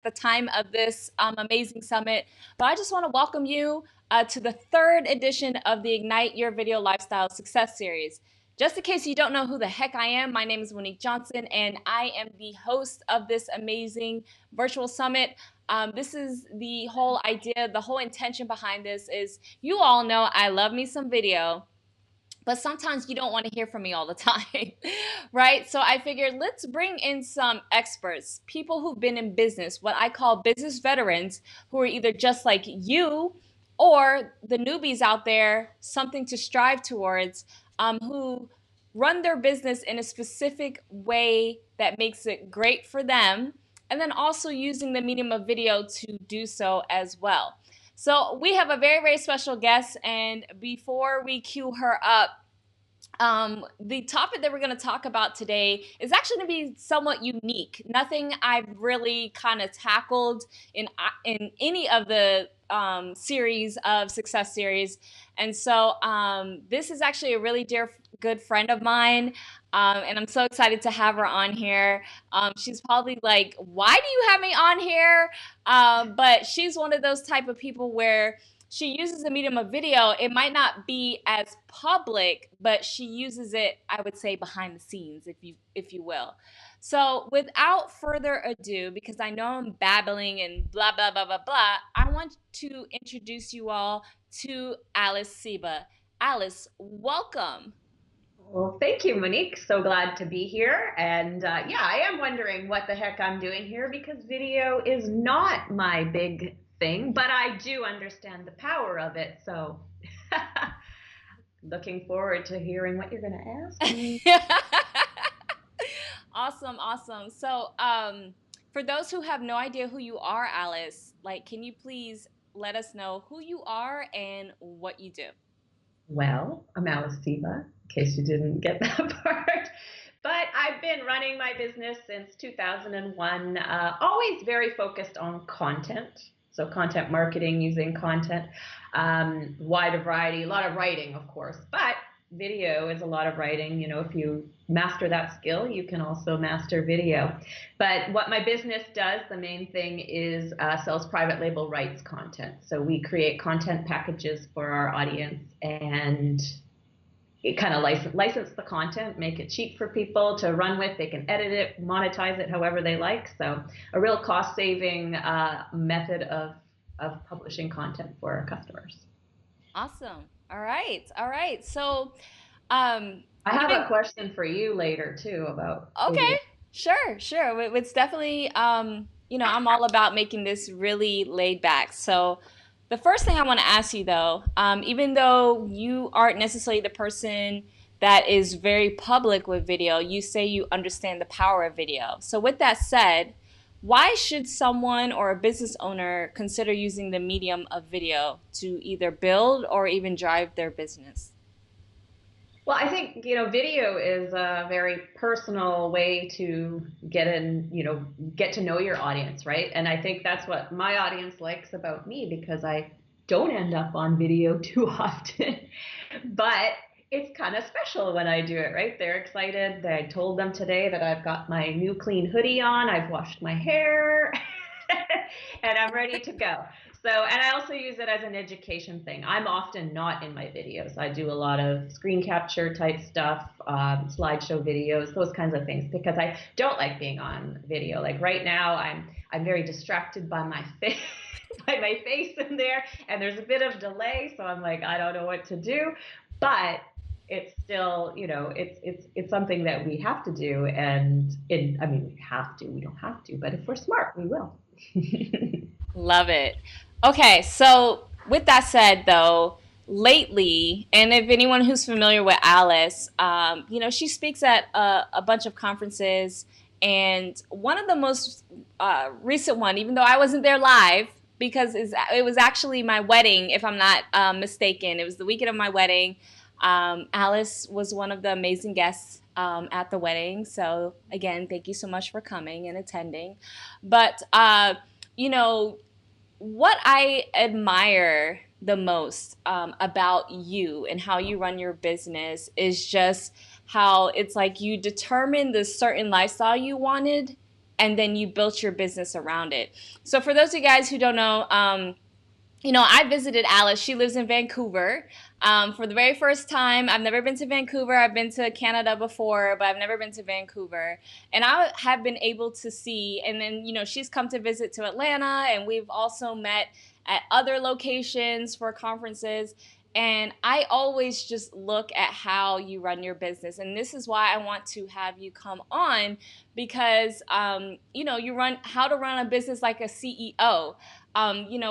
the time of this amazing summit, but I just want to welcome you to the third edition of the Ignite Your Video Lifestyle Success Series. Just in case you don't know who the heck I am, my name is Monique Johnson, and I am the host of this amazing virtual summit. This is the whole idea, the whole intention behind this is you all know I love me some video, but sometimes you don't want to hear from me all the time, right? So I figured let's bring in some experts, people who've been in business, what I call business veterans, who are either just like you or the newbies out there, something to strive towards, who run their business in a specific way that makes it great for them, and then also using the medium of video to do so as well. So we have a very, very special guest, and before we cue her up, the topic that we're going to talk about today is actually going to be somewhat unique. Nothing I've really kind of tackled in any of the series of success series, and so this is actually a really dear, good friend of mine, and I'm so excited to have her on here. She's probably like, "Why do you have me on here?" But she's one of those type of people where she uses the medium of video. It might not be as public, but she uses it, I would say, behind the scenes, if you will. So without further ado, because I know I'm babbling and blah blah blah blah blah, I want to introduce you all to Alice Seba. Alice, welcome. Well, thank you, Monique. So glad to be here. And yeah, I am wondering what the heck I'm doing here because video is not my big thing, but I do understand the power of it. So looking forward to hearing what you're going to ask me. Awesome, awesome. So, for those who have no idea who you are, Alice, like, can you please let us know who you are and what you do? Well, I'm Alice Seba, in case you didn't get that part. But I've been running my business since 2001, always very focused on content. So content marketing, using content, wide variety, a lot of writing, of course, but video is a lot of writing. You know, if you master that skill, you can also master video. But what my business does, the main thing is sells private label rights content. So we create content packages for our audience and it kind of license the content, make it cheap for people to run with. They can edit it, monetize it however they like. So a real cost saving method of publishing content for our customers. Awesome. All right. All right. So, I you've have a been question for you later too about okay. video. Sure, sure. It's definitely, I'm all about making this really laid back. So, the first thing I want to ask you though, even though you aren't necessarily the person that is very public with video, you say you understand the power of video. So, with that said, why should someone or a business owner consider using the medium of video to either build or even drive their business? Well, I think, video is a very personal way to get to know your audience, right? And I think that's what my audience likes about me because I don't end up on video too often. But it's kind of special when I do it, right? They're excited. I told them today that I've got my new clean hoodie on, I've washed my hair, and I'm ready to go. So, and I also use it as an education thing. I'm often not in my videos. I do a lot of screen capture type stuff, slideshow videos, those kinds of things, because I don't like being on video. Like right now, I'm very distracted by my face, by my face in there, and there's a bit of delay. So I'm like, I don't know what to do, but it's still, it's something that we have to do, and I mean, we have to. We don't have to, but if we're smart, we will. Love it. Okay, so with that said, though, lately, and if anyone who's familiar with Alice, she speaks at a bunch of conferences, and one of the most recent one, even though I wasn't there live, because it was actually my wedding, if I'm not mistaken. It was the weekend of my wedding. Alice was one of the amazing guests at the wedding. So again, thank you so much for coming and attending. But you know, what I admire the most about you and how you run your business is just how it's like you determined the certain lifestyle you wanted, and then you built your business around it. So for those of you guys who don't know, I visited Alice. She lives in Vancouver. For the very first time, I've never been to Vancouver. I've been to Canada before, but I've never been to Vancouver. And I have been able to see, and then, she's come to visit to Atlanta, and we've also met at other locations for conferences. And I always just look at how you run your business. And this is why I want to have you come on because, you run how to run a business like a CEO.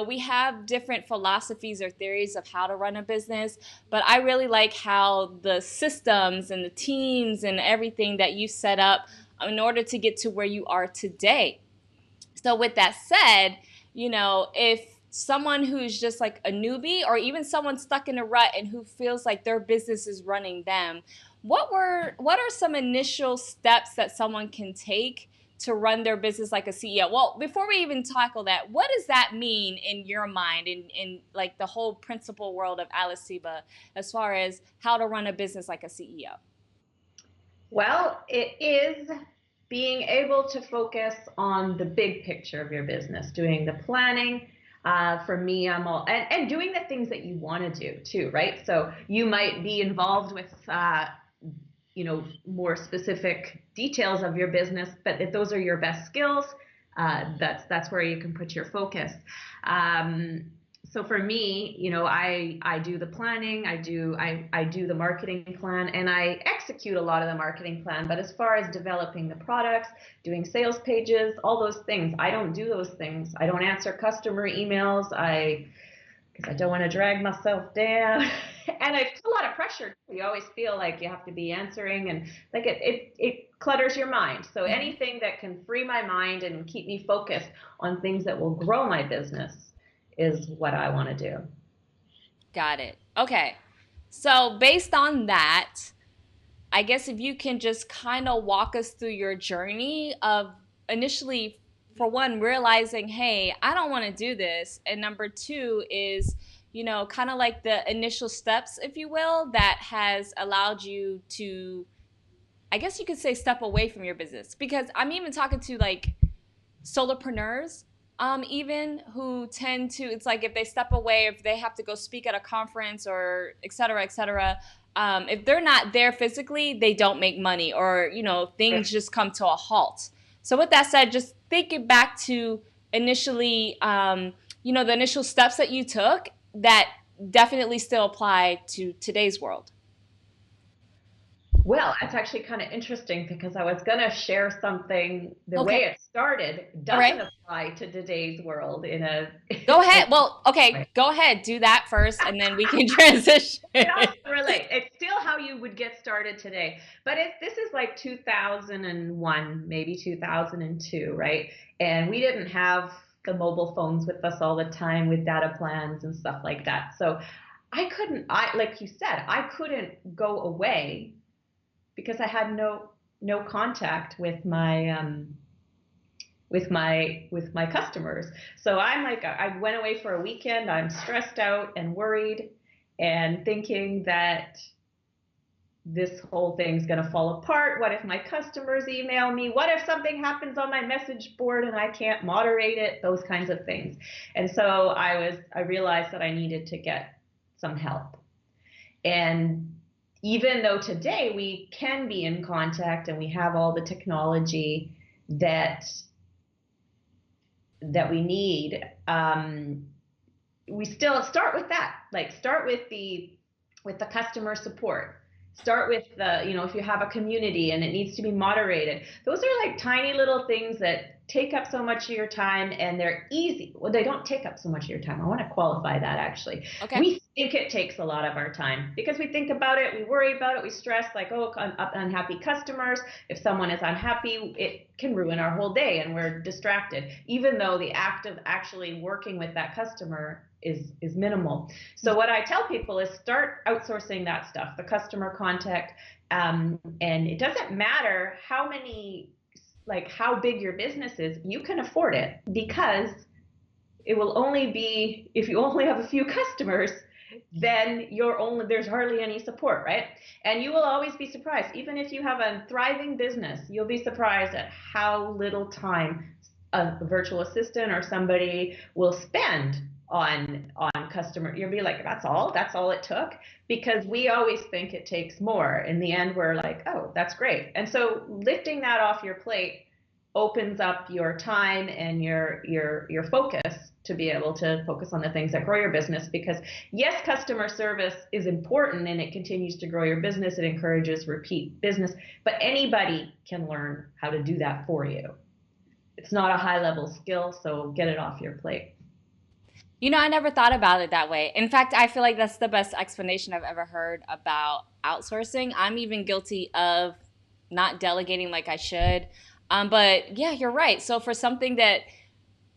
We have different philosophies or theories of how to run a business, but I really like how the systems and the teams and everything that you set up in order to get to where you are today. So with that said, if someone who's just like a newbie or even someone stuck in a rut and who feels like their business is running them, what are some initial steps that someone can take to run their business like a CEO? Well, before we even tackle that, what does that mean in your mind in like the whole principal world of Alice Seba as far as how to run a business like a CEO? Well, it is being able to focus on the big picture of your business, doing the planning. For me, I'm all and doing the things that you want to do too, right? So you might be involved with more specific details of your business, but if those are your best skills, that's where you can put your focus. So for me, I do the planning, I do the marketing plan, and I execute a lot of the marketing plan. But as far as developing the products, doing sales pages, all those things, I don't do those things. I don't answer customer emails. Because I don't want to drag myself down. And it's a lot of pressure. You always feel like you have to be answering, and like it clutters your mind. So anything that can free my mind and keep me focused on things that will grow my business is what I want to do. Got it. Okay. So based on that, I guess if you can just kind of walk us through your journey of initially, for one, realizing, hey, I don't want to do this. And number two is, kind of like the initial steps, if you will, that has allowed you to, I guess you could say, step away from your business. Because I'm even talking to like solopreneurs, even who tend to, it's like if they step away, if they have to go speak at a conference or et cetera, if they're not there physically, they don't make money, or things just come to a halt. So with that said, just think it back to initially, the initial steps that you took that definitely still apply to today's world. Well, that's actually kind of interesting because I was going to share something. The way Okay. it started All doesn't right. apply to today's world in a Go ahead. Well, okay, go ahead. Do that first, and then we can transition. it also relates. It's still how you would get started today. But this is like 2001, maybe 2002, right? And we didn't have the mobile phones with us all the time with data plans and stuff like that. So like you said, I couldn't go away because I had no contact with my customers. So I'm like, I went away for a weekend. I'm stressed out and worried and thinking that this whole thing's going to fall apart. What if my customers email me? What if something happens on my message board and I can't moderate it? Those kinds of things. And so I realized that I needed to get some help. And even though today we can be in contact and we have all the technology that we need, we still start with that. Like start with the customer support. Start with if you have a community and it needs to be moderated. Those are like tiny little things that take up so much of your time, and they're easy. Well, they don't take up so much of your time. I want to qualify that actually. Okay. We think it takes a lot of our time because we think about it, we worry about it, we stress like, oh, unhappy customers. If someone is unhappy, it can ruin our whole day and we're distracted, even though the act of actually working with that customer is minimal. So what I tell people is start outsourcing that stuff, the customer contact, and it doesn't matter how big your business is, you can afford it because it will only be, if you only have a few customers, then there's hardly any support, right? And you will always be surprised. Even if you have a thriving business, you'll be surprised at how little time a virtual assistant or somebody will spend on customer. You'll be like, that's all it took, because we always think it takes more. In the end, we're like, oh, that's great. And so lifting that off your plate opens up your time and your focus to be able to focus on the things that grow your business. Because yes, customer service is important and it continues to grow your business. It encourages repeat business, but anybody can learn how to do that for you. It's not a high level skill, so get it off your plate. You know, I never thought about it that way. In fact, I feel like that's the best explanation I've ever heard about outsourcing. I'm even guilty of not delegating like I should. But yeah, you're right. So for something that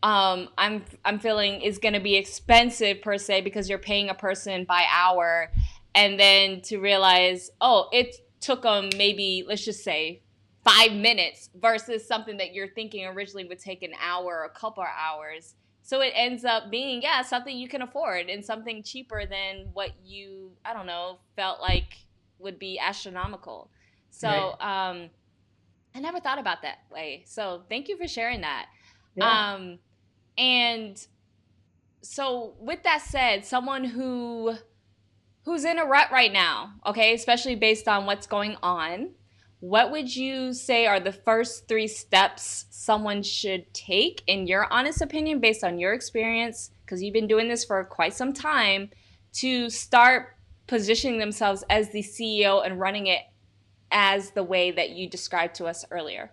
I'm feeling is going to be expensive per se because you're paying a person by hour, and then to realize, oh, it took them maybe, let's just say, 5 minutes versus something that you're thinking originally would take an hour or a couple of hours. So it ends up being, yeah, something you can afford and something cheaper than what you, I don't know, felt like would be astronomical. So Right. I never thought about that way. So thank you for sharing that. Yeah. Um, and so with that said, someone who's in a rut right now, okay, especially based on what's going on, what would you say are the first 3 steps someone should take, in your honest opinion, based on your experience, because you've been doing this for quite some time, to start positioning themselves as the CEO and running it as the way that you described to us earlier?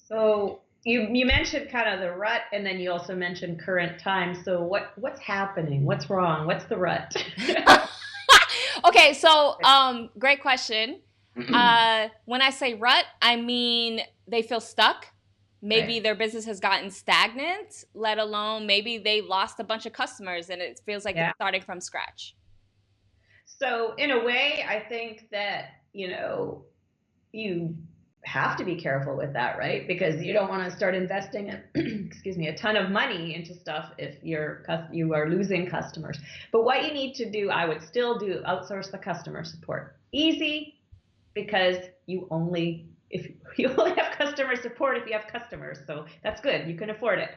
So you mentioned kind of the rut, and then you also mentioned current time. So what's happening? What's wrong? What's the rut? Okay, so great question. When I say rut, I mean they feel stuck. Maybe Right. their business has gotten stagnant, let alone maybe they lost a bunch of customers and it feels like they're Yeah. starting from scratch. So in a way, I think that, you have to be careful with that, right? Because you don't want to start investing, excuse me, a ton of money into stuff if you are losing customers. But what you need to do, I would still do outsource the customer support. Easy, because if you only have customer support if you have customers, so that's good, you can afford it.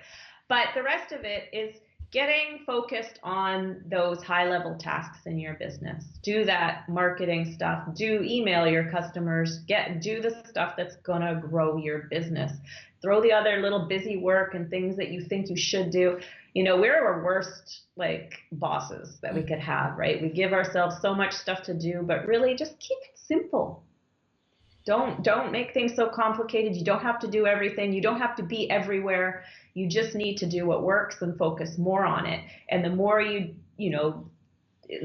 But the rest of it is getting focused on those high level tasks in your business. Do that marketing stuff, do email your customers, do the stuff that's going to grow your business. Throw the other little busy work and things that you think you should do. We're our worst like bosses that we could have, right? We give ourselves so much stuff to do, but really just keep it simple. Don't make things so complicated. You don't have to do everything. You don't have to be everywhere. You just need to do what works and focus more on it. And the more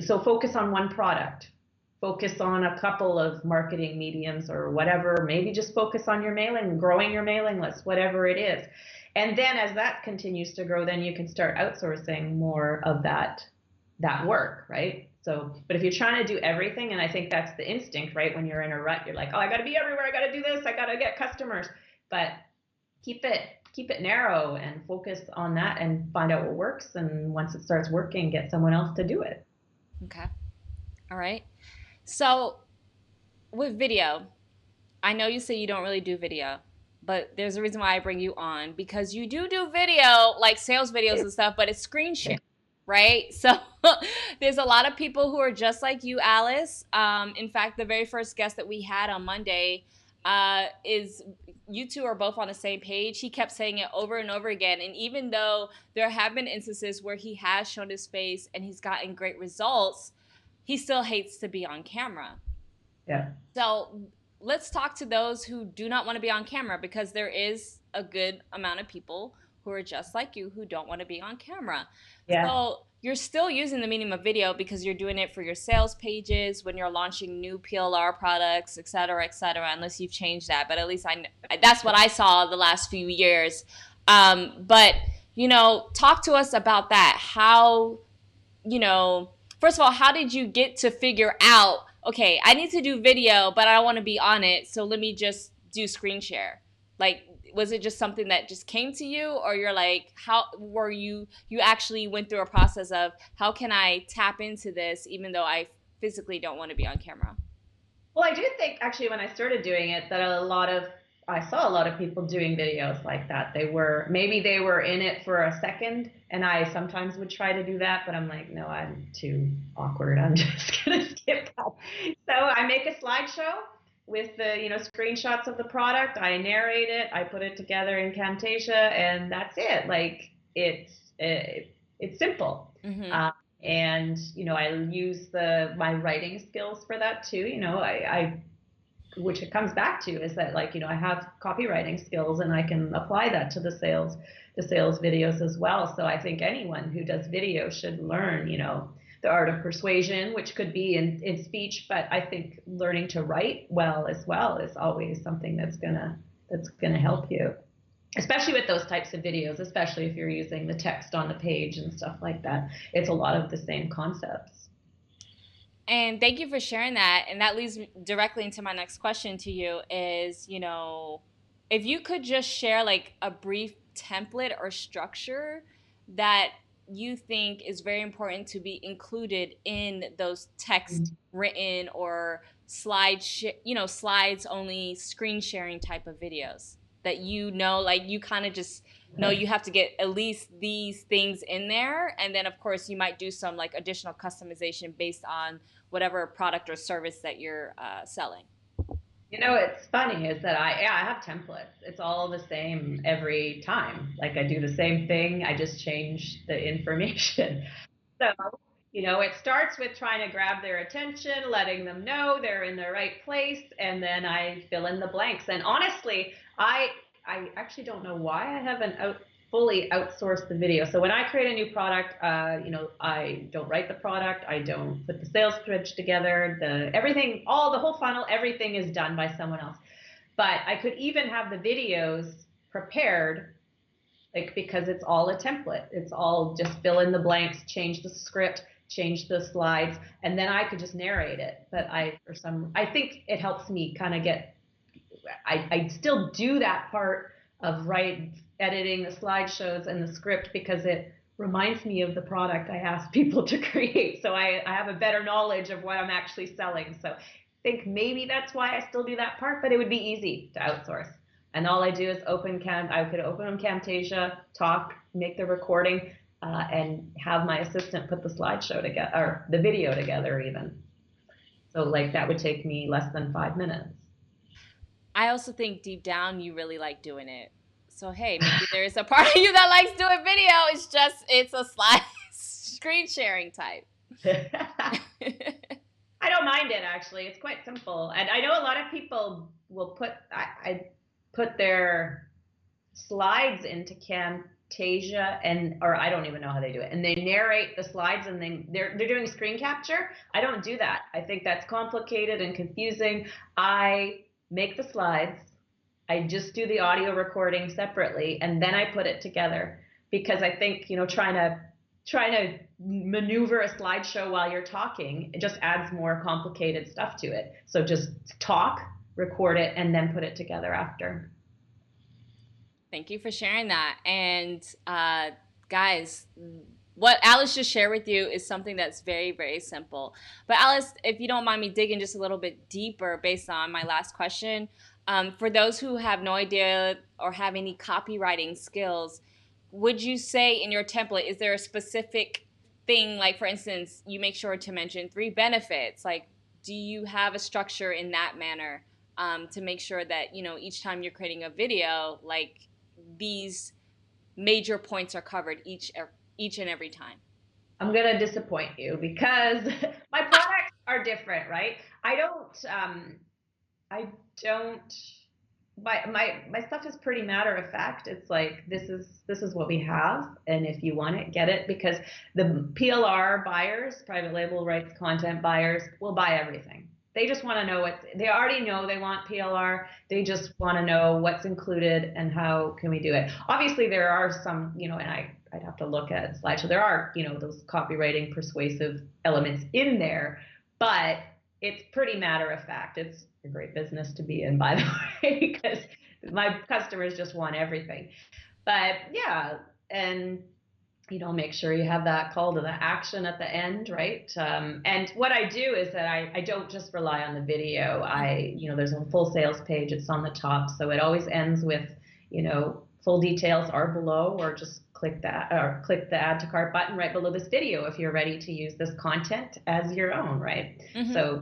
so focus on one product. Focus on a couple of marketing mediums or whatever. Maybe just focus on your mailing, growing your mailing list, whatever it is. And then as that continues to grow, then you can start outsourcing more of that work, right? So, but if you're trying to do everything, and I think that's the instinct, right? When you're in a rut, you're like, oh, I got to be everywhere. I got to do this. I got to get customers. But keep it narrow and focus on that and find out what works. And once it starts working, get someone else to do it. Okay. All right. So with video, I know you say you don't really do video, but there's a reason why I bring you on, because you do video, like sales videos and stuff, but it's screen share, right? So there's a lot of people who are just like you, Alice. In fact, the very first guest that we had on Monday is, you two are both on the same page. He kept saying it over and over again. And even though there have been instances where he has shown his face and he's gotten great results, he still hates to be on camera. Yeah. So let's talk to those who do not want to be on camera, because there is a good amount of people who are just like you who don't want to be on camera. Yeah. So you're still using the medium of video because you're doing it for your sales pages, when you're launching new PLR products, et cetera, unless you've changed that. But at least that's what I saw the last few years. But, talk to us about that. How, first of all, how did you get to figure out, okay, I need to do video, but I don't want to be on it, so let me just do screen share? Like, was it just something that just came to you, or you're like, how were you actually went through a process of how can I tap into this even though I physically don't want to be on camera? Well, I do think actually when I started doing it that I saw a lot of people doing videos like that. Maybe they were in it for a second, and I sometimes would try to do that, but I'm like, no, I'm too awkward. I'm just gonna skip that. So I make a slideshow with the, screenshots of the product. I narrate it, I put it together in Camtasia, and that's it. Like it's simple. Mm-hmm. Um, and I use my writing skills for that too. I which it comes back to is that, like, I have copywriting skills and I can apply that to the sales videos as well. So I think anyone who does video should learn, the art of persuasion, which could be in speech, but I think learning to write well as well is always something that's gonna help you, especially with those types of videos, especially if you're using the text on the page and stuff like that. It's a lot of the same concepts. And thank you for sharing that. And that leads me directly into my next question to you is, if you could just share like a brief template or structure that you think is very important to be included in those text written or slides only screen sharing type of videos that like you kind of just know you have to get at least these things in there, and then of course you might do some like additional customization based on whatever product or service that you're selling. It's funny is that I have templates. It's all the same every time. Like I do the same thing. I just change the information. So, it starts with trying to grab their attention, letting them know they're in the right place, and then I fill in the blanks. And honestly, I actually don't know why I haven't fully outsourced the video. So when I create a new product, I don't write the product, I don't put the sales pitch together, everything, the whole funnel, everything is done by someone else. But I could even have the videos prepared, like, because it's all a template. It's all just fill in the blanks, change the script, change the slides, and then I could just narrate it. But I think it helps me kind of I still do that part of editing the slideshows and the script because it reminds me of the product I asked people to create. So I have a better knowledge of what I'm actually selling. So I think maybe that's why I still do that part, but it would be easy to outsource. And all I do is I could open Camtasia, talk, make the recording, and have my assistant put the slideshow together, or the video together even. So like that would take me less than 5 minutes. I also think deep down you really like doing it. So hey, maybe there's a part of you that likes doing video. It's a slide screen sharing type. I don't mind it actually. It's quite simple. And I know a lot of people will I put their slides into Camtasia or I don't even know how they do it. And they narrate the slides and they're doing screen capture. I don't do that. I think that's complicated and confusing. I make the slides. I just do the audio recording separately, and then I put it together because I think, trying to maneuver a slideshow while you're talking, it just adds more complicated stuff to it. So just talk, record it, and then put it together after. Thank you for sharing that. And guys, what Alice just shared with you is something that's very, very simple. But Alice, if you don't mind me digging just a little bit deeper based on my last question, for those who have no idea or have any copywriting skills, would you say in your template, is there a specific thing, like for instance, you make sure to mention 3 benefits? Like, do you have a structure in that manner to make sure that, each time you're creating a video, like these major points are covered each and every time? I'm going to disappoint you because my products are different, right? I don't my stuff is pretty matter of fact. It's like this is what we have, and if you want it, get it, because the PLR buyers, private label rights content buyers, will buy everything. They just want to know they already know they want PLR. They just want to know what's included and how can we do it. Obviously there are some, and I'd have to look at slideshow. There are, those copywriting persuasive elements in there, but it's pretty matter of fact. It's a great business to be in, by the way, because My customers just want everything. But yeah, and make sure you have that call to the action at the end, right? And what I do is that I don't just rely on the video. There's a full sales page. It's on the top, so it always ends with, full details are below, or just click that, or click the add to cart button right below this video if you're ready to use this content as your own, right? Mm-hmm. So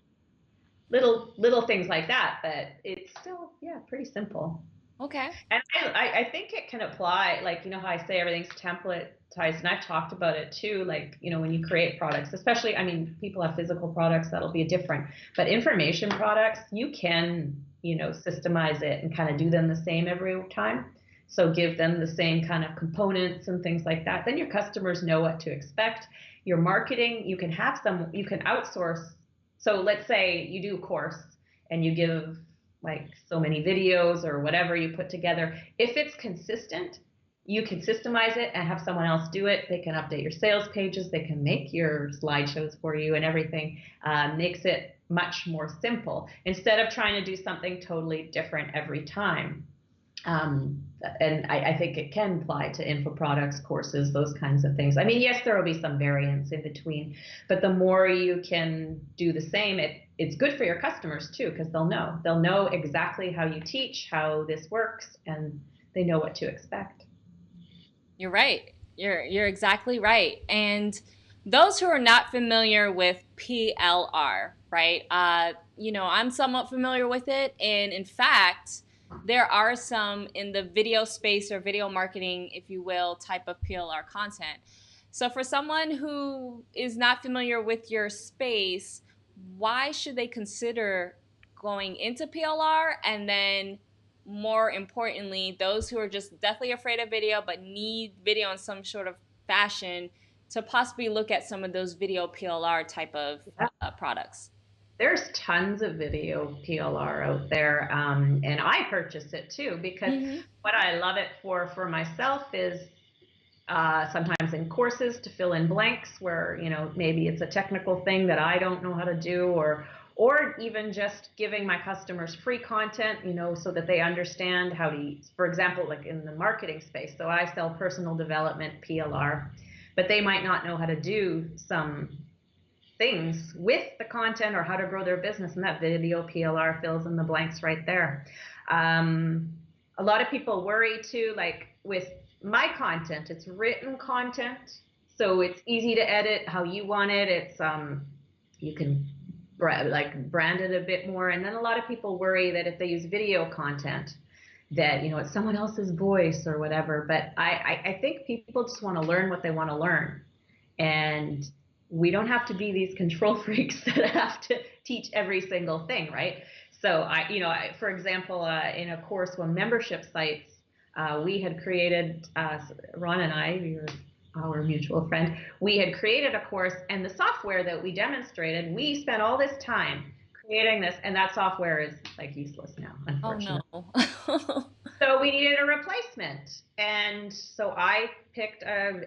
little things like that, but it's still, yeah, pretty simple. Okay. And I think it can apply, like, how I say everything's templatized, and I've talked about it too, like, when you create products, especially, I mean, people have physical products, that'll be different, but information products, you can, systemize it and kind of do them the same every time. So give them the same kind of components and things like that. Then your customers know what to expect. Your marketing, you can outsource. So let's say you do a course and you give like so many videos or whatever you put together. If it's consistent, you can systemize it and have someone else do it. They can update your sales pages. They can make your slideshows for you and everything. Makes it much more simple instead of trying to do something totally different every time. And I think it can apply to info products, courses, those kinds of things. I mean, yes, there will be some variance in between, but the more you can do the same, it's good for your customers too, because they'll know exactly how you teach, how this works, and they know what to expect. You're right. You're exactly right. And those who are not familiar with PLR, right? I'm somewhat familiar with it, and in fact, there are some in the video space or video marketing, if you will, type of PLR content. So for someone who is not familiar with your space, why should they consider going into PLR? And then more importantly, those who are just deathly afraid of video but need video in some sort of fashion to possibly look at some of those video PLR type of products. There's tons of video PLR out there, and I purchase it too, because Mm-hmm. what I love it for myself is sometimes in courses to fill in blanks where, maybe it's a technical thing that I don't know how to do, or even just giving my customers free content, so that they understand how to, for example, like in the marketing space. So I sell personal development PLR, but they might not know how to do some things with the content or how to grow their business, and that video PLR fills in the blanks right there. A lot of people worry too, like with my content, it's written content, so it's easy to edit how you want it. It's you can brand it a bit more, and then a lot of people worry that if they use video content that it's someone else's voice or whatever. But I think people just want to learn what they want to learn, and we don't have to be these control freaks that have to teach every single thing, right? So for example, in a course on membership sites, we had created, Ron and I, our mutual friend, we had created a course, and the software that we demonstrated, we spent all this time creating this, and that software is like useless now, unfortunately. Oh no. So we needed a replacement. And so I picked a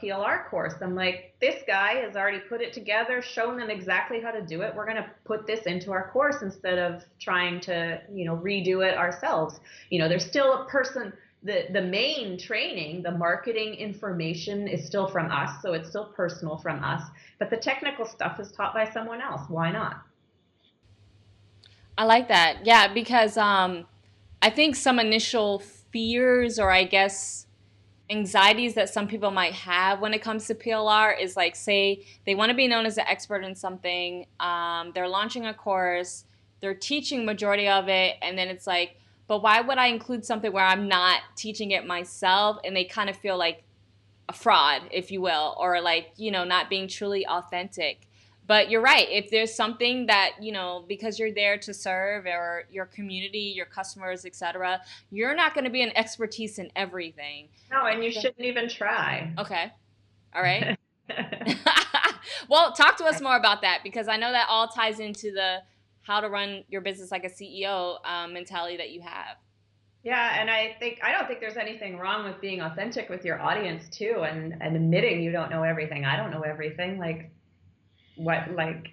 PLR course. I'm like, this guy has already put it together, shown them exactly how to do it. We're going to put this into our course instead of trying to, redo it ourselves. There's still a person, the main training, the marketing information is still from us. So it's still personal from us. But the technical stuff is taught by someone else. Why not? I like that. Yeah, because I think some initial fears, or I guess anxieties that some people might have when it comes to PLR is like, say they want to be known as an expert in something, they're launching a course, they're teaching majority of it, and then it's like, but why would I include something where I'm not teaching it myself? And they kind of feel like a fraud, if you will, or like, not being truly authentic. But you're right. If there's something that, because you're there to serve or your community, your customers, etc., you're not going to be an expertise in everything. No, and you shouldn't even try. Okay. All right. Well, talk to us more about that, because I know that all ties into the how to run your business like a CEO mentality that you have. Yeah, and I don't think there's anything wrong with being authentic with your audience too, and admitting you don't know everything. I don't know everything. Like what, like,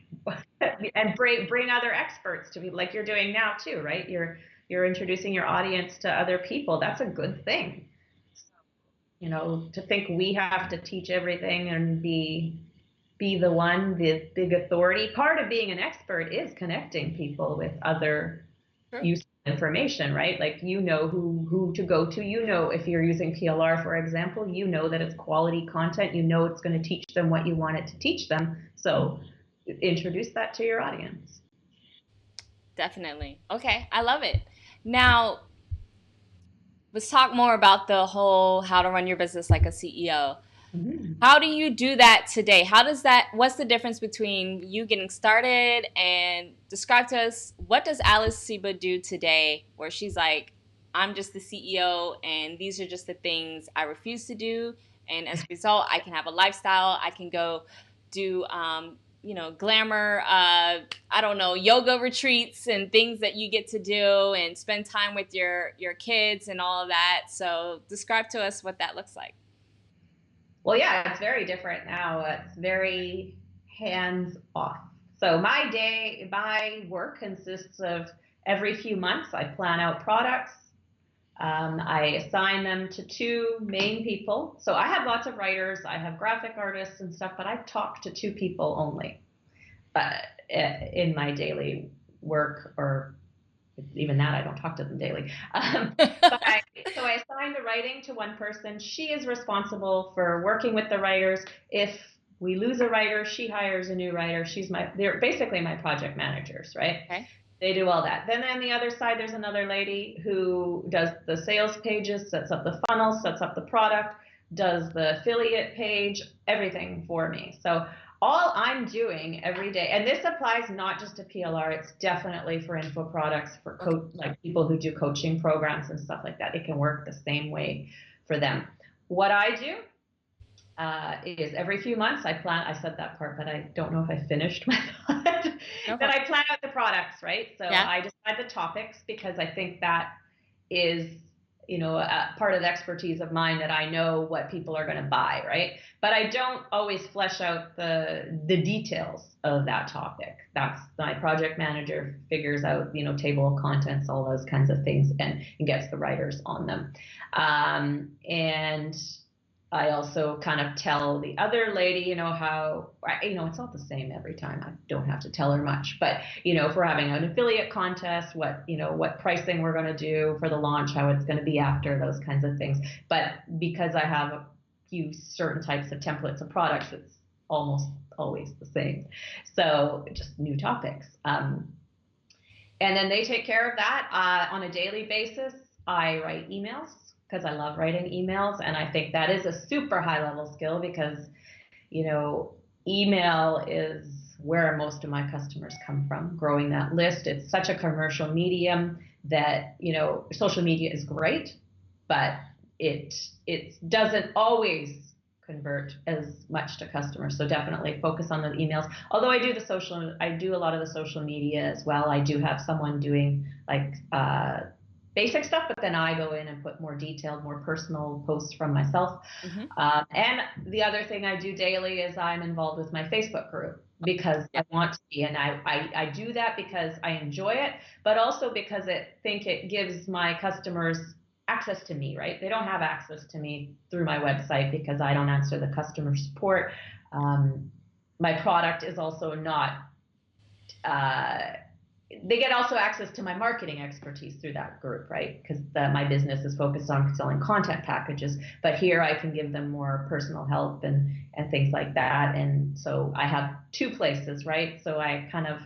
and bring other experts to be like you're doing now too, right? You're you're introducing your audience to other people. That's a good thing. You know, to think we have to teach everything and be the one, the big authority. Part of being an expert is connecting people with other True. useful information, right? Like, you know who to go to. You know, if you're using PLR, for example, you know that it's quality content. You know it's going to teach them what you want it to teach them. So introduce that to your audience. Definitely. Okay, I love it. Now, let's talk more about the whole how to run your business like a CEO. Mhm. How do you do that today? What's the difference between you getting started and describe to us what does Alice Seba do today where she's like, I'm just the CEO and these are just the things I refuse to do. And as a result, I can have a lifestyle. I can go do, glamour, I don't know, yoga retreats and things that you get to do and spend time with your kids and all of that. So describe to us what that looks like. Well, yeah, it's very different now. It's very hands off. So my work consists of every few months I plan out products. I assign them to two main people. So I have lots of writers, I have graphic artists and stuff, but I talk to two people only in my daily work, or even that I don't talk to them daily. So I assign the writing to one person. She is responsible for working with the writers. If we lose a writer, she hires a new writer. They're basically my project managers, right? Okay. They do all that. Then on the other side, there's another lady who does the sales pages, sets up the funnel, sets up the product, does the affiliate page, everything for me. So all I'm doing every day, and this applies not just to PLR, it's definitely for info products, for Okay. like people who do coaching programs and stuff like that. It can work the same way for them. What I do is every few months I said that part, but I don't know if I finished my thought. No That problem. I plan out the products, right? So Yeah. I decide the topics because I think that is, a part of the expertise of mine, that I know what people are going to buy, right? But I don't always flesh out the details of that topic. That's my project manager figures out, table of contents, all those kinds of things, and gets the writers on them. And I also kind of tell the other lady, how, it's all the same every time. I don't have to tell her much, but, if we're having an affiliate contest, what pricing we're going to do for the launch, how it's going to be after, those kinds of things. But because I have a few certain types of templates of products, it's almost always the same. So just new topics. And then they take care of that on a daily basis. I write emails because I love writing emails, and I think that is a super high level skill because, you know, email is where most of my customers come from, growing that list. It's such a commercial medium that, social media is great, but it doesn't always convert as much to customers. So definitely focus on the emails. Although I do a lot of the social media as well. I do have someone doing like basic stuff, but then I go in and put more detailed, more personal posts from myself. Mm-hmm. And the other thing I do daily is I'm involved with my Facebook group because Yeah. I want to be, and I do that because I enjoy it, but also because I think it gives my customers access to me, right? They don't have access to me through my website because I don't answer the customer support. My product is also not, uh, they get also access to my marketing expertise through that group, right? Because my business is focused on selling content packages, but here I can give them more personal help and things like that. And so I have two places, right? So I kind of,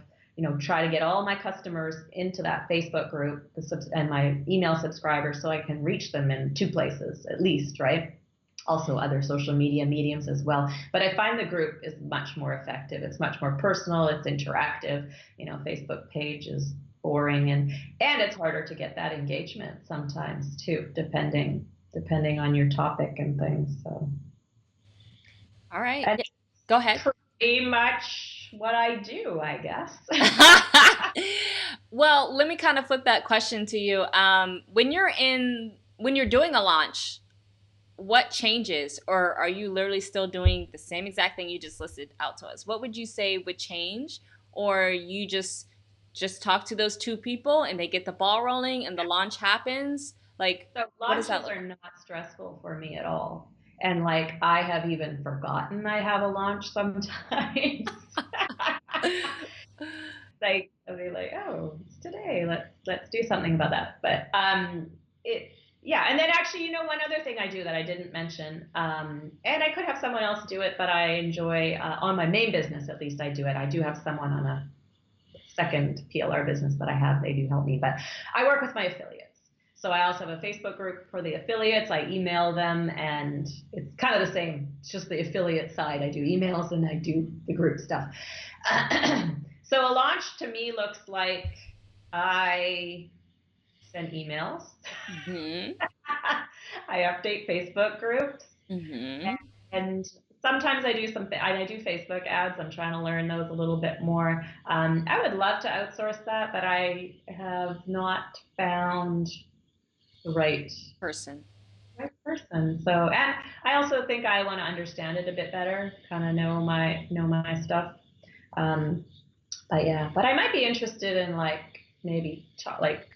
try to get all my customers into that Facebook group and my email subscribers so I can reach them in two places at least, right? Also other social media mediums as well. But I find the group is much more effective. It's much more personal. It's interactive. Facebook page is boring, and it's harder to get that engagement sometimes too, depending on your topic and things. So, All right. and Yeah. Go ahead. pretty much what I do, I guess. Well, let me kind of flip that question to you. When you're doing a launch, what changes, or are you literally still doing the same exact thing you just listed out to us? What would you say would change, or you just just talk to those two people and they get the ball rolling and the launch happens? Like, So what does that launches look are not stressful for me at all. And like I have even forgotten I have a launch sometimes. like? Like I'll be like, oh, it's today. Let's do something about that. But it yeah, and then actually, one other thing I do that I didn't mention, and I could have someone else do it, but I enjoy on my main business at least I do it. I do have someone on a second PLR business that I have. They do help me, but I work with my affiliates. So I also have a Facebook group for the affiliates. I email them, and it's kind of the same. It's just the affiliate side. I do emails and I do the group stuff. So a launch to me looks like I send emails. Mm-hmm. I update Facebook groups, Mm-hmm. and sometimes I do something. I do Facebook ads. I'm trying to learn those a little bit more. I would love to outsource that, but I have not found the Person. right person. So, and I also think I want to understand it a bit better, kind of know my stuff. Um, but yeah, but I might be interested in like maybe like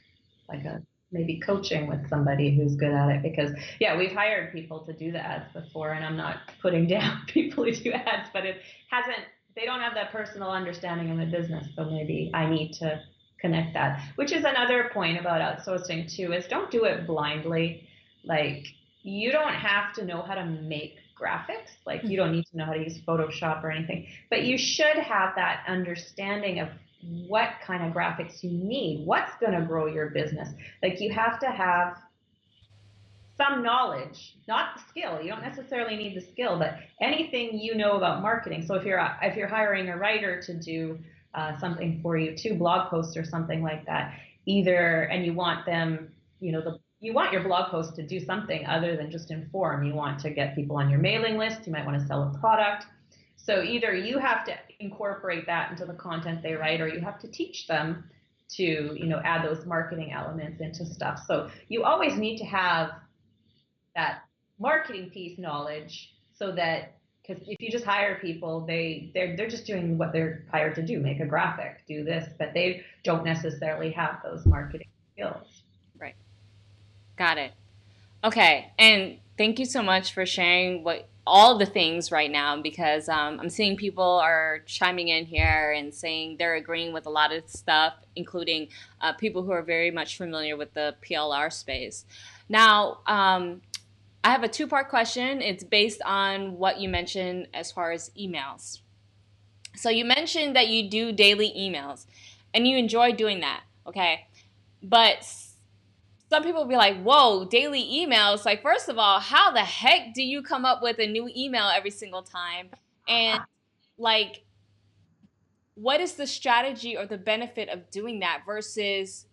a maybe coaching with somebody who's good at it, because yeah, we've hired people to do the ads before, and I'm not putting down people who do ads, but it hasn't they don't have that personal understanding of the business, so maybe I need to connect that, which is another point about outsourcing too, is don't do it blindly. Like you don't have to know how to make graphics, like you don't need to know how to use Photoshop or anything, but you should have that understanding of what kind of graphics you need, what's going to grow your business. Like you have to have some knowledge, not the skill. You don't necessarily need the skill, but anything you know about marketing. So if you're hiring a writer to do something for you, two blog posts or something like that, either, and you want them, you want your blog post to do something other than just inform. You want to get people on your mailing list. You might want to sell a product. So either you have to incorporate that into the content they write, or you have to teach them to, add those marketing elements into stuff. So you always need to have that marketing piece knowledge, so that, because if you just hire people, they're just doing what they're hired to do, make a graphic, do this, but they don't necessarily have those marketing skills. Right. Got it. Okay, and thank you so much for sharing what all the things right now, because I'm seeing people are chiming in here and saying they're agreeing with a lot of stuff, including people who are very much familiar with the PLR space. Now, I have a two-part question. It's based on what you mentioned as far as emails. So you mentioned that you do daily emails and you enjoy doing that, okay? But some people will be like, whoa, daily emails. Like, first of all, how the heck do you come up with a new email every single time? And like, what is the strategy or the benefit of doing that versus,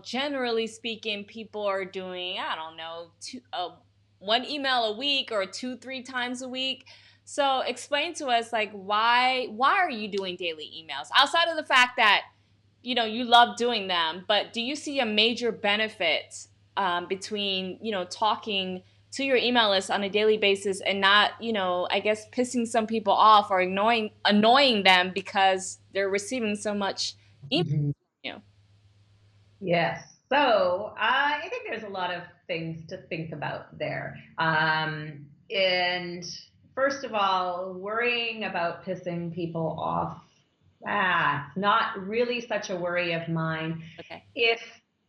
generally speaking, people are doing, I don't know, one email a week or two, three times a week. So explain to us, like, why are you doing daily emails outside of the fact that you love doing them, but do you see a major benefit between talking to your email list on a daily basis and not, I guess pissing some people off or annoying them because they're receiving so much email Mm-hmm. from you? Yes. So I think there's a lot of things to think about there. And first of all, worrying about pissing people off, not really such a worry of mine. Okay. If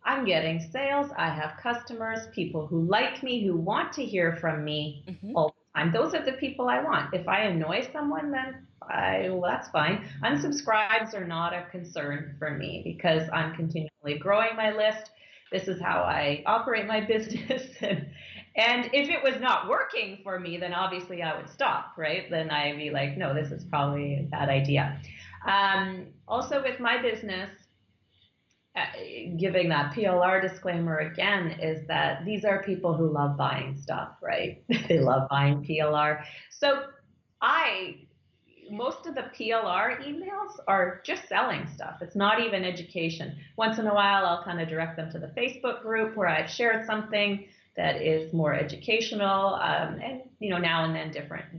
I'm getting sales, I have customers, people who like me, who want to hear from me Mm-hmm. all the time. Those are the people I want. If I annoy someone, then well, that's fine. Unsubscribes are not a concern for me because I'm continually growing my list. This is how I operate my business. And if it was not working for me, then obviously I would stop, right? Then I'd be like, no, this is probably a bad idea. Also with my business, giving that PLR disclaimer again, is that these are people who love buying stuff, right? They love buying PLR. So most of the PLR emails are just selling stuff. It's not even education. Once in a while, I'll kind of direct them to the Facebook group where I've shared something that is more educational, and now and then different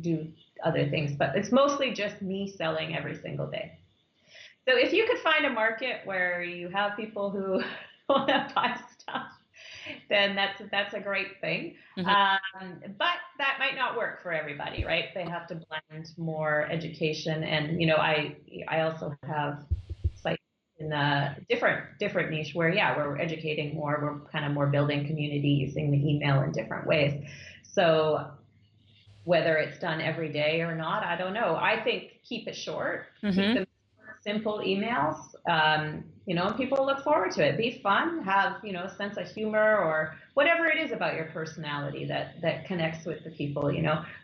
do other things. But it's mostly just me selling every single day. So if you could find a market where you have people who want to buy stuff, then that's a great thing. Mm-hmm. But that might not work for everybody, right? They have to blend more education, and I also have sites in a different niche where we're educating more. We're kind of more building community using the email in different ways. So whether it's done every day or not, I don't know. I think keep it short, keep Mm-hmm. them simple emails. People look forward to it. Be fun, have, a sense of humor or whatever it is about your personality that connects with the people.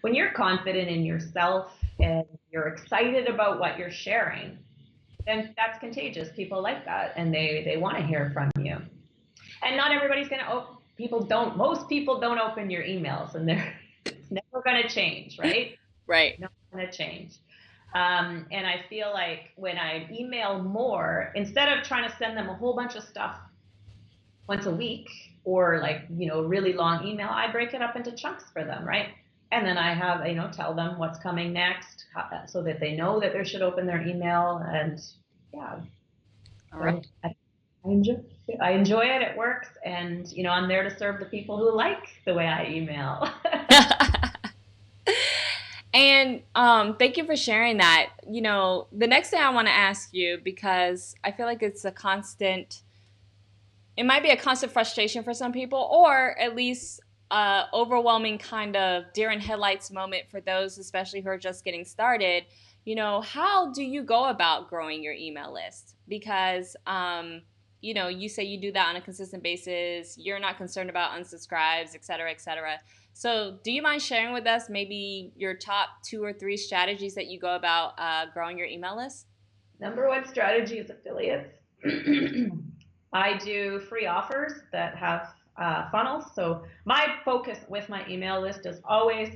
When you're confident in yourself and you're excited about what you're sharing, then that's contagious. People like that, and they want to hear from you. And not everybody's going to most people don't open your emails, and it's never going to change, right? Right. Not going to change. And I feel like when I email more, instead of trying to send them a whole bunch of stuff once a week or really long email, I break it up into chunks for them, right? And then I have, tell them what's coming next so that they know that they should open their email. And yeah, All so right. I enjoy it. It works. And, I'm there to serve the people who like the way I email. And thank you for sharing that. The next thing I want to ask you, because I feel like it might be a constant frustration for some people, or at least overwhelming kind of deer in headlights moment for those, especially who are just getting started. How do you go about growing your email list? Because, you say you do that on a consistent basis. You're not concerned about unsubscribes, et cetera, et cetera. So do you mind sharing with us maybe your top 2 or 3 strategies that you go about growing your email list? Number one strategy is affiliates. I do free offers that have funnels. So my focus with my email list is always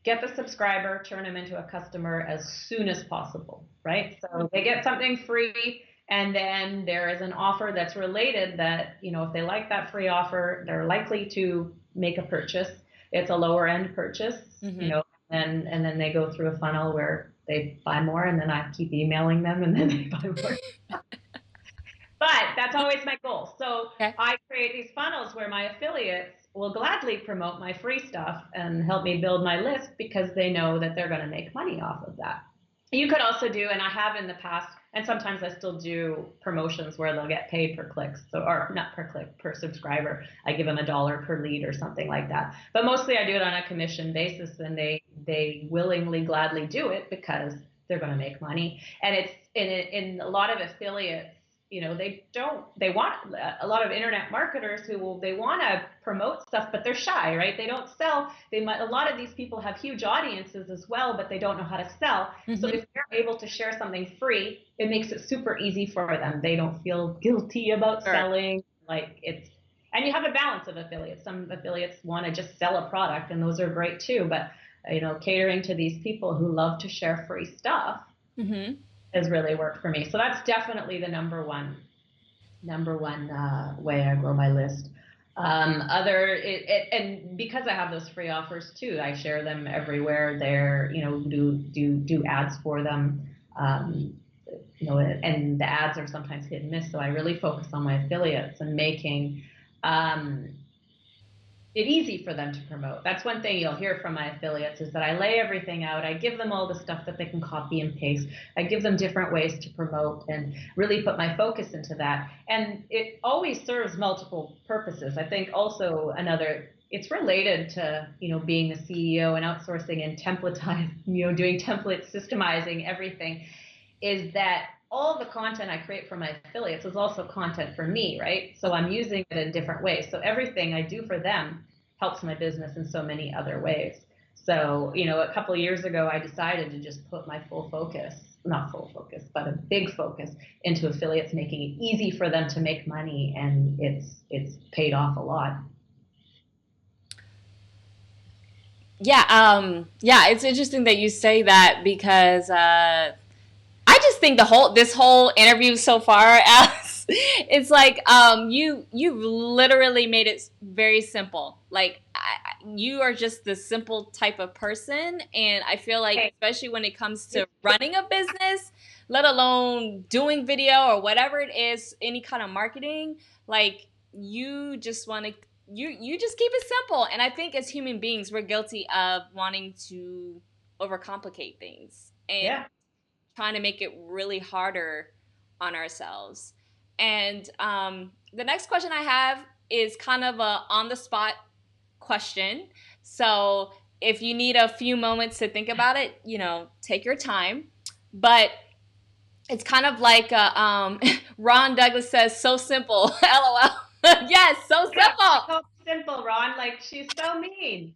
get the subscriber, turn them into a customer as soon as possible, right? So they get something free, and then there is an offer that's related that, if they like that free offer, they're likely to make a purchase. It's a lower end purchase, Mm-hmm. and then they go through a funnel where they buy more, and then I keep emailing them, and then they buy more. But that's always my goal. So Okay. I create these funnels where my affiliates will gladly promote my free stuff and help me build my list because they know that they're going to make money off of that. You could also do, and I have in the past, and sometimes I still do promotions where they'll get paid per click, or not per click, per subscriber. I give them $1 per lead or something like that. But mostly I do it on a commission basis, and they willingly, gladly do it because they're going to make money. And it's in a lot of affiliates, they want a lot of internet marketers they want to promote stuff, but they're shy, right? They don't sell. A lot of these people have huge audiences as well, but they don't know how to sell. So Mm-hmm. if they're able to share something free, it makes it super easy for them. They don't feel guilty about Sure. selling. And you have a balance of affiliates. Some affiliates want to just sell a product, and those are great too. But catering to these people who love to share free stuff Mm-hmm. has really worked for me. So that's definitely the number one way I grow my list. And because I have those free offers too, I share them everywhere. There, do ads for them. And the ads are sometimes hit and miss. So I really focus on my affiliates and making it easy for them to promote. That's one thing you'll hear from my affiliates is that I lay everything out. I give them all the stuff that they can copy and paste. I give them different ways to promote and really put my focus into that. And it always serves multiple purposes. I think also it's related to, being the CEO and outsourcing and doing template systemizing everything, is that all the content I create for my affiliates is also content for me, right? So I'm using it in different ways. So everything I do for them helps my business in so many other ways. So, a couple of years ago, I decided to just put my full focus, not full focus, but a big focus into affiliates, making it easy for them to make money. And it's paid off a lot. Yeah, it's interesting that you say that because I just think this whole interview so far, Alice, it's like you've literally made it very simple. Like you are just the simple type of person, and I feel like, Okay. especially when it comes to running a business, let alone doing video or whatever it is, any kind of marketing, like you just want to you just keep it simple. And I think as human beings, we're guilty of wanting to overcomplicate things and Yeah. trying to make it really harder on ourselves. And the next question I have is kind of a on the spot question. So if you need a few moments to think about it, take your time. But it's kind of like Ron Douglas says, so simple. LOL. Yes, so Yeah, simple. so simple, Ron. Like, she's so mean.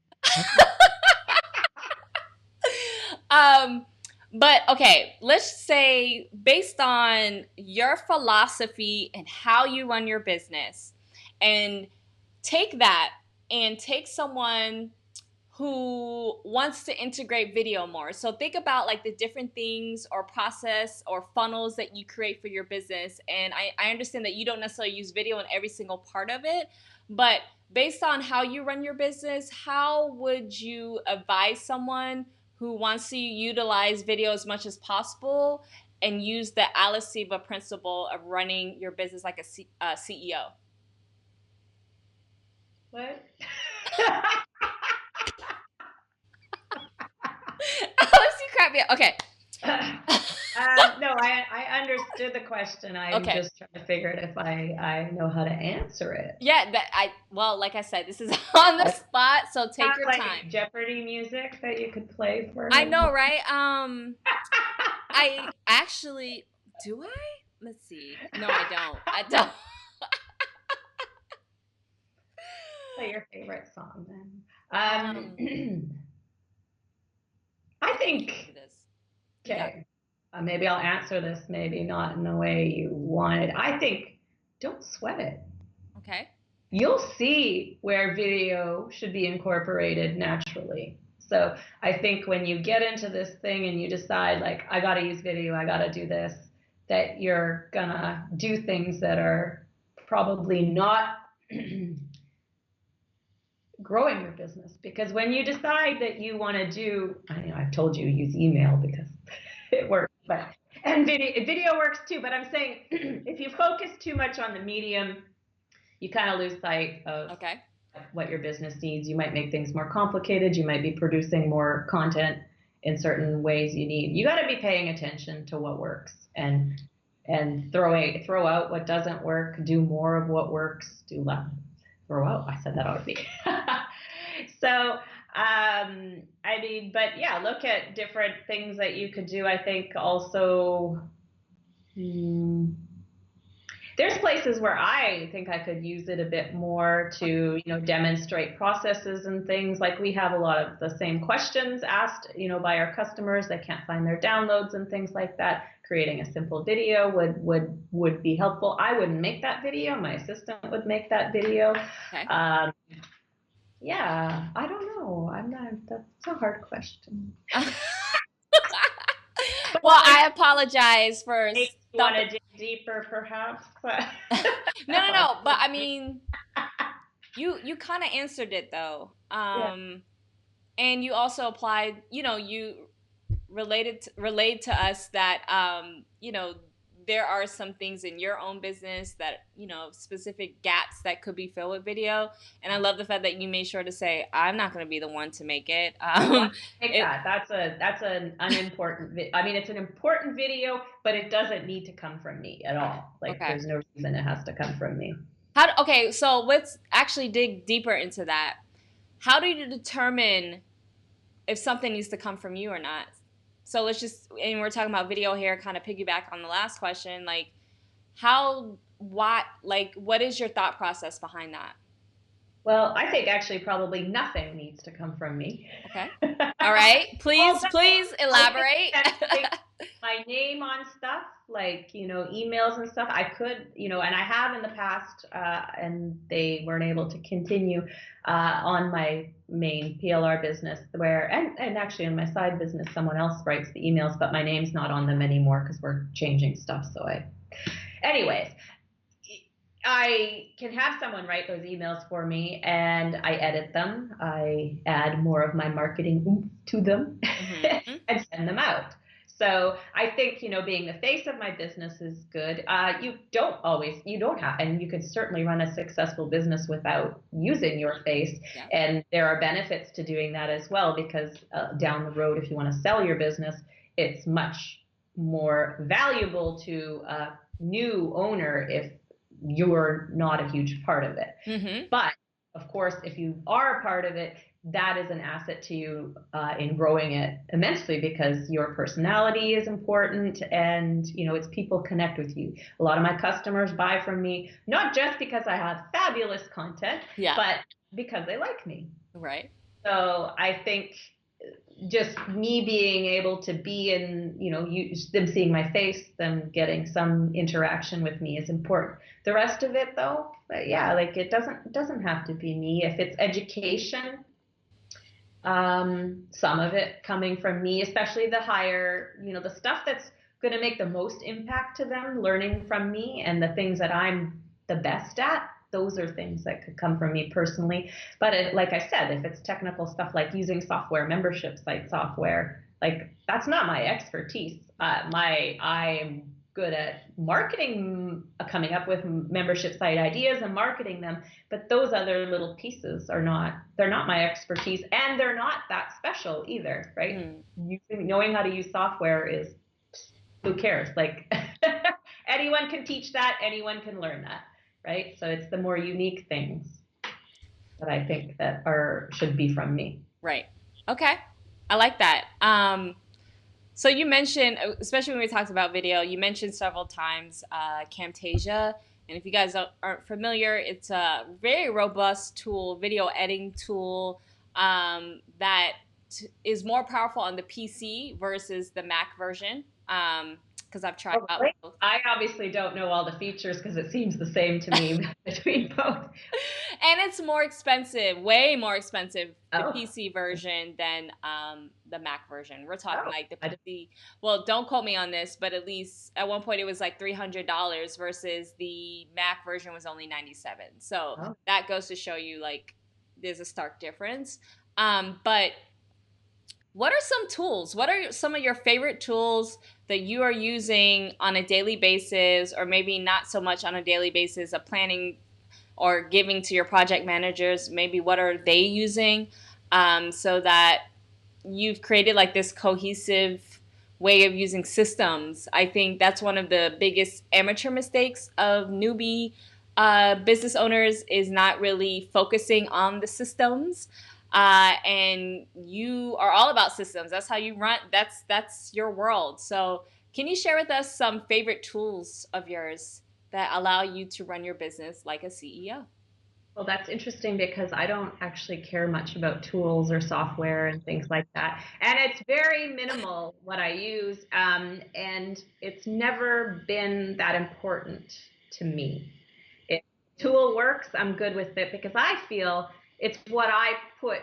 um, but okay, let's say based on your philosophy and how you run your business, and take that and take someone who wants to integrate video more. So think about like the different things or process or funnels that you create for your business. And I understand that you don't necessarily use video in every single part of it, but based on how you run your business, how would you advise someone who wants to utilize video as much as possible and use the Alice Seba principle of running your business like a CEO? What? Alice, you crack me up. Okay. No, I understood the question. I'm Okay. just trying to figure it if I know how to answer it. Yeah, well, like I said, this is on the spot, so take Not your like time. Jeopardy music that you could play for I me. know, right? I actually do I? Let's see. No, I don't. I don't. Play your favorite song then. Um, I think, it is. Yeah. okay, maybe I'll answer this, maybe not in the way you wanted. I think don't sweat it. Okay. You'll see where video should be incorporated naturally. So I think when you get into this thing and you decide, like, I got to use video, I got to do this, that you're gonna do things that are probably not growing your business. Because when you decide that you want to do, I know I've told you use email because it works, but and video works too. But I'm saying if you focus too much on the medium, you kind of lose sight of Okay. what your business needs. You might make things more complicated. You might be producing more content in certain ways you need. You got to be paying attention to what works and throw out what doesn't work. Do more of what works. Do less. Throw out. I said that already. So I mean, but yeah, look at different things that you could do. I think also. There's places where I think I could use it a bit more to, demonstrate processes and things. Like we have a lot of the same questions asked, by our customers. They can't find their downloads and things like that. Creating a simple video would be helpful. I wouldn't make that video. My assistant would make that video. Okay. Yeah, I don't know. That's a hard question. Well, I apologize for You want to dig deeper, perhaps? No. But I mean, you kind of answered it though. Yeah. And you also applied. You relayed to us that there are some things in your own business that specific gaps that could be filled with video. And I love the fact that you made sure to say, I'm not going to be the one to make it. That's an unimportant I mean, it's an important video, but it doesn't need to come from me at all. Like, Okay. there's no reason it has to come from me. Okay, so let's actually dig deeper into that. How do you determine if something needs to come from you or not? So and we're talking about video here, kind of piggyback on the last question, like what is your thought process behind that? Well, I think actually probably nothing needs to come from me. Okay. All right. Please elaborate. My name on stuff, like, emails and stuff, I could, and I have in the past, and they weren't able to continue on my main PLR business and actually on my side business, someone else writes the emails, but my name's not on them anymore because we're changing stuff. Anyways, I can have someone write those emails for me, and I edit them. I add more of my marketing oomph to them Mm-hmm. and send them out. So I think, being the face of my business is good. You don't have, and you could certainly run a successful business without using your face. Yeah. And there are benefits to doing that as well, because down the road, if you want to sell your business, it's much more valuable to a new owner if you're not a huge part of it. Mm-hmm. But of course, if you are a part of it, that is an asset to you in growing it immensely, because your personality is important, and it's people connect with you. A lot of my customers buy from me not just because I have fabulous content, Yeah. but because they like me. Right. So I think just me being able to be in, them seeing my face, them getting some interaction with me is important. The rest of it, though, yeah, like it doesn't have to be me. If it's education, some of it coming from me, especially the higher, the stuff that's going to make the most impact to them, learning from me, and the things that I'm the best at, those are things that could come from me personally. But like I said, if it's technical stuff like using software, membership site software, like that's not my expertise. I am good at marketing, coming up with membership site ideas and marketing them, but those other little pieces they're not my expertise, and they're not that special either, right? Knowing how to use software is, who cares? Like anyone can teach that, anyone can learn that, right? So it's the more unique things that I think that should be from me. Right. Okay. I like that. So you mentioned, especially when we talked about video, you mentioned several times Camtasia. And if you guys aren't familiar, it's a very robust tool, video editing tool that is more powerful on the PC versus the Mac version. Because I've tried Oh, out really? both. I obviously don't know all the features because it seems the same to me between both. And it's more expensive, way more expensive, the Oh, PC version than the Mac version. We're talking oh, like the I just, PC. Well, don't quote me on this, but at least at one point it was like $300 versus the Mac version was only 97. So oh. that goes to show you like there's a stark difference. But what are some tools? What are some of your favorite tools that you are using on a daily basis, or maybe not so much on a daily basis, of planning or giving to your project managers? Maybe what are they using, so that you've created like this cohesive way of using systems? I think that's one of the biggest amateur mistakes of newbie business owners, is not really focusing on the systems. And you are all about systems. That's how you run. That's your world. So can you share with us some favorite tools of yours that allow you to run your business like a CEO? Well, that's interesting because I don't actually care much about tools or software and things like that. And it's very minimal what I use. And it's never been that important to me. If the tool works, I'm good with it because I feel it's what I put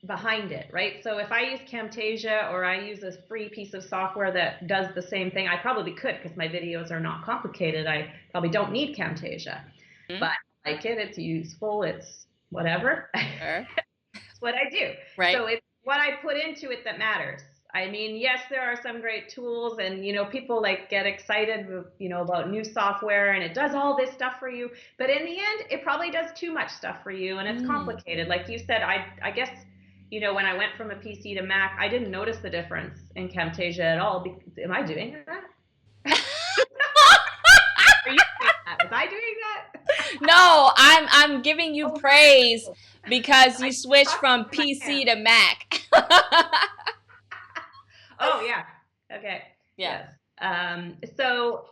behind it, right? So if I use Camtasia or I use a free piece of software that does the same thing, I probably could because my videos are not complicated. I probably don't need Camtasia, Hmm. but I like it. It's useful. It's whatever. Sure. It's what I do. Right. So it's what I put into it that matters. I mean, yes, there are some great tools, and people like get excited, about new software, and it does all this stuff for you. But in the end, it probably does too much stuff for you, and it's Mm. complicated. Like you said, I guess, when I went from a PC to Mac, I didn't notice the difference in Camtasia at all. Am I doing that? Are you doing that? Was I doing that? No, I'm giving you Oh, praise because I you switched talked from to my PC hands. to Mac. Oh, yeah. Okay. Yeah. Yes. So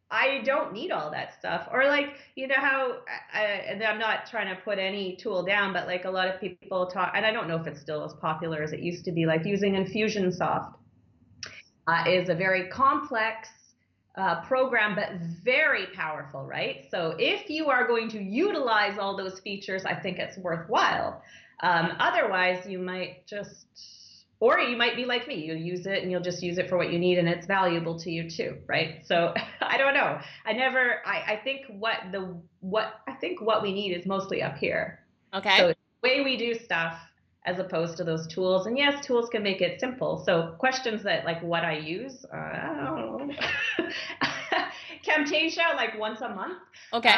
I don't need all that stuff. Or like, how, and I'm not trying to put any tool down, but like a lot of people talk, and I don't know if it's still as popular as it used to be, like using Infusionsoft is a very complex program, but very powerful, right? So if you are going to utilize all those features, I think it's worthwhile. Otherwise, you might just Or you might be like me, you'll use it and you'll just use it for what you need and it's valuable to you too, right? So I don't know. I think what we need is mostly up here. Okay. So the way we do stuff as opposed to those tools. And yes, tools can make it simple. So questions that like what I use, I don't know. Camtasia like once a month. Okay.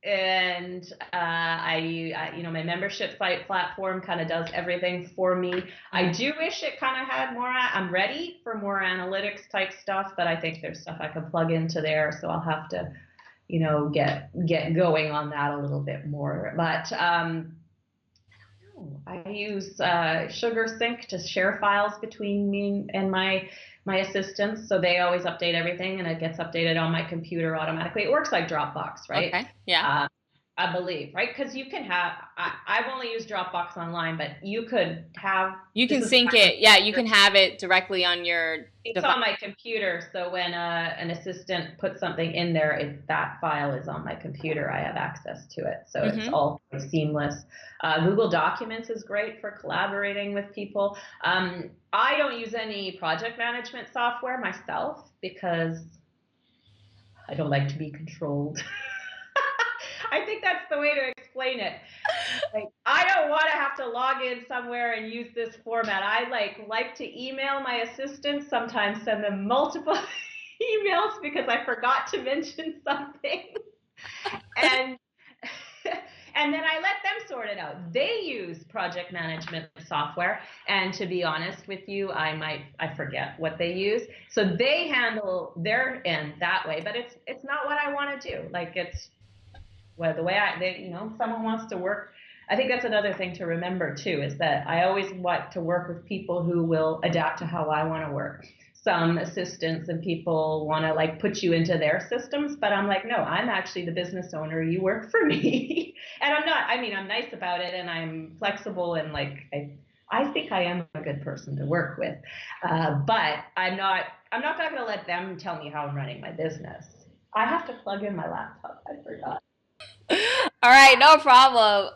And my membership site platform kind of does everything for me. I do wish it kind of had more. I'm ready for more analytics type stuff, but I think there's stuff I can plug into there. So I'll have to, get going on that a little bit more. But I use SugarSync to share files between me and my assistants, so they always update everything, and it gets updated on my computer automatically. It works like Dropbox, right? Okay. Yeah. I believe, right? Because you can have. I've only used Dropbox online, but you could have. You can sync it. Yeah, you can have it directly on your It's device. on my computer, so when an assistant puts something in there, that file is on my computer. I have access to it, so it's all seamless. Google Documents is great for collaborating with people. I don't use any project management software myself because I don't like to be controlled. I think that's the way to explain it. Like, I don't want to have to log in somewhere and use this format. I like to email my assistants, sometimes send them multiple emails because I forgot to mention something. And and then I let them sort it out. They use project management software, and to be honest with you, I forget what they use. So they handle their end that way, but it's not what I want to do. Like it's the way someone wants to work. I think that's another thing to remember too, is that I always want to work with people who will adapt to how I want to work. Some assistants and people want to like put you into their systems, but I'm like, no, I'm actually the business owner. You work for me. And I'm not, I'm nice about it and I'm flexible and like, I think I am a good person to work with. But I'm not going to let them tell me how I'm running my business. I have to plug in my laptop. I forgot. All right, no problem.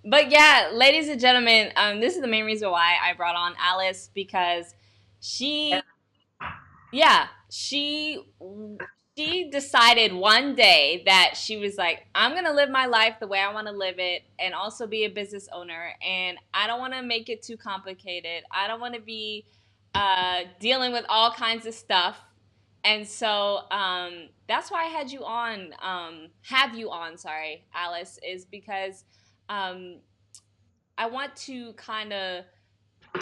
But yeah, ladies and gentlemen, this is the main reason why I brought on Alice, because she, yeah, she decided one day that she was like, I'm gonna live my life the way I want to live it, and also be a business owner, and I don't want to make it too complicated. I don't want to be dealing with all kinds of stuff. And so that's why I had you on, sorry, Alice, is because I want to kind of,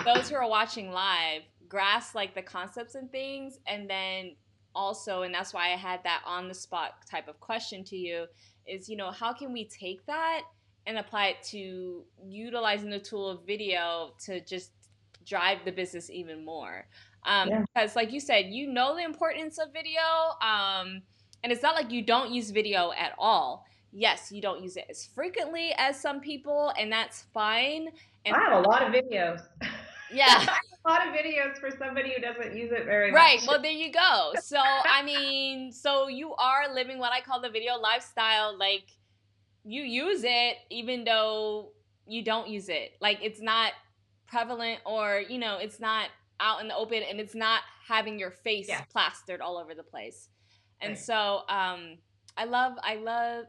those who are watching live, grasp like the concepts and things, and then also, and that's why I had that on the spot type of question to you, is, how can we take that and apply it to utilizing the tool of video to just drive the business even more? Because like you said, the importance of video, and it's not like you don't use video at all. Yes, you don't use it as frequently as some people, and that's fine. And I have a lot of videos. Yeah. I have a lot of videos for somebody who doesn't use it very much. Right. Well, there you go. So, so you are living what I call the video lifestyle. Like, you use it even though you don't use it. Like, it's not prevalent, or, it's not out in the open, and it's not having your face plastered all over the place. And so I love,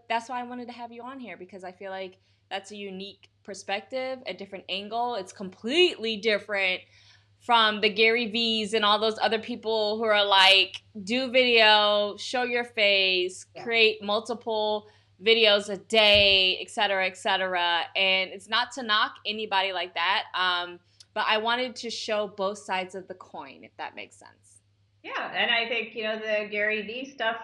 that's why I wanted to have you on here, because I feel like that's a unique perspective, a different angle. It's completely different from the Gary V's and all those other people who are like, do video, show your face, create multiple videos a day, et cetera, et cetera. And it's not to knock anybody like that, but I wanted to show both sides of the coin, if that makes sense. Yeah, and I think, the Gary V stuff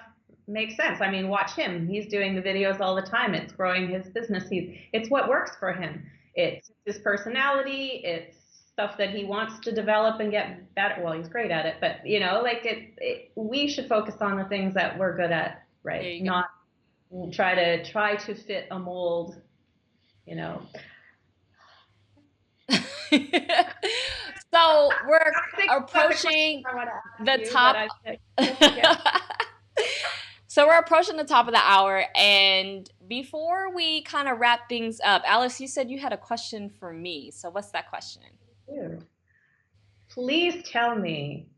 makes sense. I mean, watch him. He's doing the videos all the time. It's growing his business. It's what works for him. It's his personality. It's stuff that he wants to develop and get better. Well, he's great at it, but we should focus on the things that we're good at, right? Not try to fit a mold, So we're approaching the top. So we're approaching the top of the hour, and before we kind of wrap things up, Alice, you said you had a question for me. So what's that question? please tell me,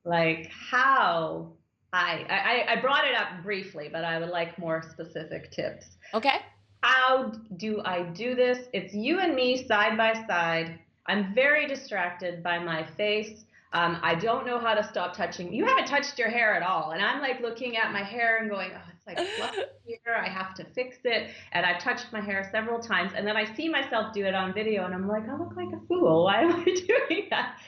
like, how I brought it up briefly, but I would like more specific tips. Okay. How do I do this? It's you and me side by side. I'm very distracted by my face. I don't know how to stop touching. You haven't touched your hair at all. And I'm like looking at my hair and going, oh, it's like fluffy here. I have to fix it. And I've touched my hair several times. And then I see myself do it on video and I'm like, I look like a fool. Why am I doing that?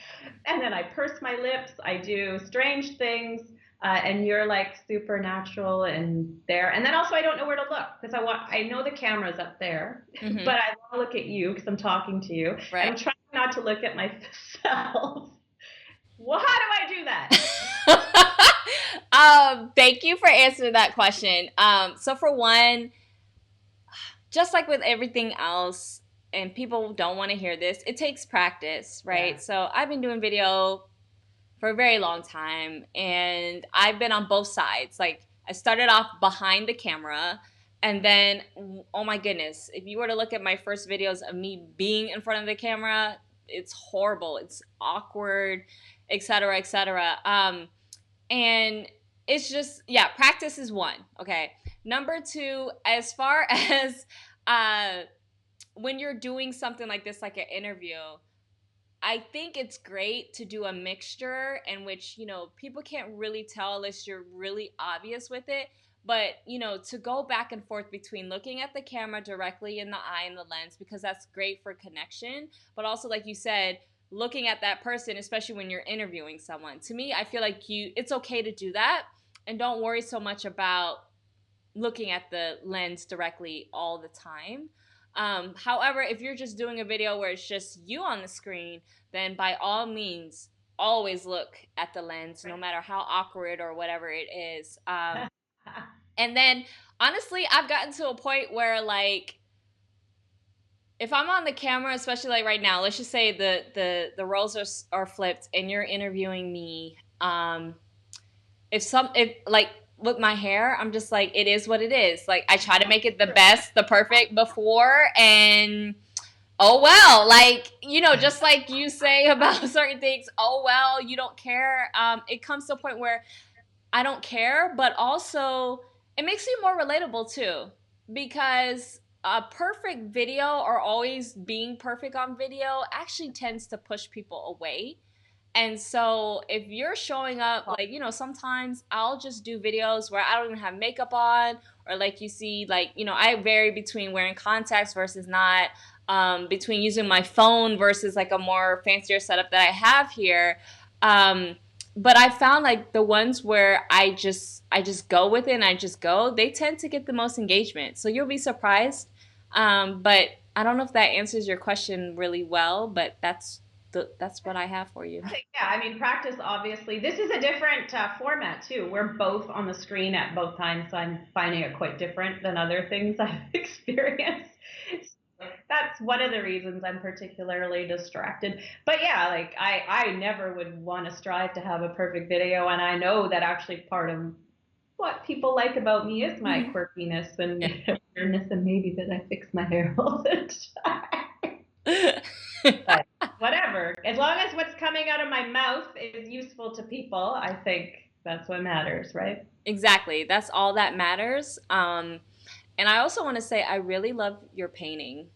And then I purse my lips. I do strange things. And you're like supernatural and there. And then also I don't know where to look because I know the camera's up there, Mm-hmm. but I want to look at you because I'm talking to you. Right. And I'm trying not to look at myself. Well, how do I do that? Thank you for answering that question. So for one, just like with everything else, and people don't want to hear this, it takes practice, right? Yeah. So I've been doing video for a very long time, and I've been on both sides. Like, I started off behind the camera, and then, oh my goodness, if you were to look at my first videos of me being in front of the camera, it's horrible, it's awkward, etc., etc. And it's just, yeah, practice is one. Okay. Number two, as far as when you're doing something like this, like an interview, I think it's great to do a mixture in which, people can't really tell unless you're really obvious with it. But, to go back and forth between looking at the camera directly in the eye and the lens, because that's great for connection. But also, like you said, looking at that person, especially when you're interviewing someone. To me, I feel like it's okay to do that. And don't worry so much about looking at the lens directly all the time. However, if you're just doing a video where it's just you on the screen, then by all means, always look at the lens, no matter how awkward or whatever it is. And then, honestly, I've gotten to a point where, like, if I'm on the camera, especially like right now, let's just say the roles are flipped and you're interviewing me. If like with my hair, I'm just like, it is what it is. Like, I try to make it the best, the perfect before, and oh well, like, just like you say about certain things, oh well, you don't care. It comes to a point where I don't care, but also it makes you more relatable too, because a perfect video or always being perfect on video actually tends to push people away. And so if you're showing up, like, sometimes I'll just do videos where I don't even have makeup on, or like you see, like, I vary between wearing contacts versus not, between using my phone versus like a more fancier setup that I have here. But I found like the ones where I just go with it and I just go, they tend to get the most engagement. So you'll be surprised. But I don't know if that answers your question really well, but that's what I have for you. Yeah, I mean, practice, obviously. This is a different format, too. We're both on the screen at both times, so I'm finding it quite different than other things I've experienced. That's one of the reasons I'm particularly distracted. But yeah, like, I never would want to strive to have a perfect video, and I know that actually part of what people like about me is my quirkiness and weirdness, and maybe that I fix my hair all the time. But whatever. As long as what's coming out of my mouth is useful to people, I think that's what matters, right? Exactly. That's all that matters. And I also want to say I really love your painting.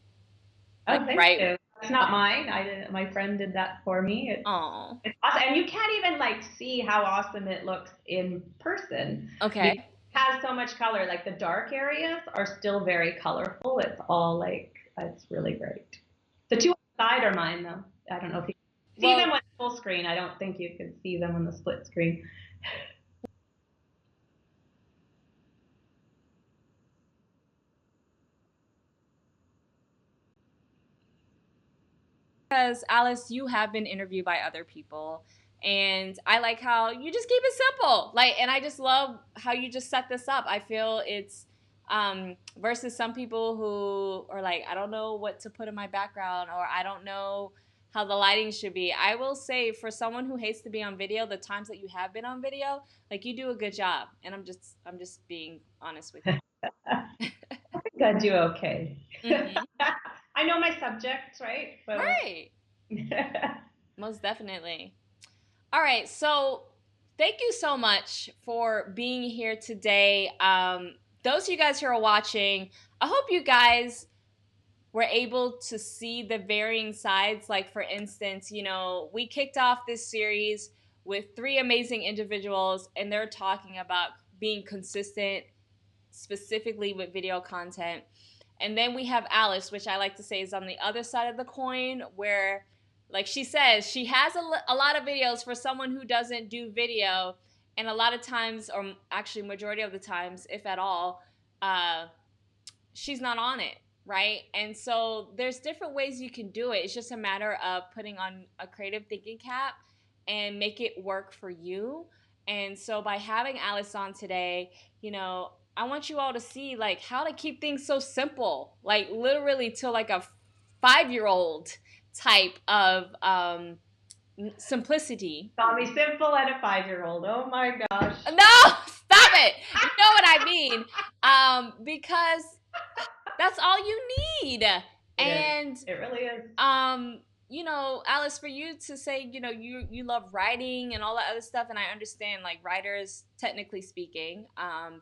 Oh, thank right? you. It's not mine. My friend did that for me. It's awesome. And you can't even like see how awesome it looks in person. Okay. It has so much color. Like the dark areas are still very colorful. It's all like, it's really great. The two on the side are mine though. I don't know if you see them with full screen. I don't think you can see them on the split screen. Because Alice, you have been interviewed by other people, and I like how you just keep it simple. Like, and I just love how you just set this up. I feel it's versus some people who are like, I don't know what to put in my background, or I don't know how the lighting should be. I will say, for someone who hates to be on video, the times that you have been on video, like, you do a good job. And I'm just being honest with you. I think I do okay. I know my subjects, right? So. Right. Most definitely. All right, so thank you so much for being here today. Those of you guys who are watching, I hope you guys were able to see the varying sides. Like, for instance, we kicked off this series with three amazing individuals, and they're talking about being consistent, specifically with video content. And then we have Alice, which I like to say is on the other side of the coin, where, like she says, she has a lot of videos for someone who doesn't do video. And a lot of times, or actually majority of the times, if at all, she's not on it, right? And so there's different ways you can do it. It's just a matter of putting on a creative thinking cap and make it work for you. And so by having Alice on today, I want you all to see like how to keep things so simple, like literally to like a 5-year-old type of simplicity. Call me simple and a 5-year-old. Oh my gosh. No, stop it. You know what I mean? Because that's all you need. It really is. Alice, for you to say, you love writing and all that other stuff, and I understand, like, writers, technically speaking,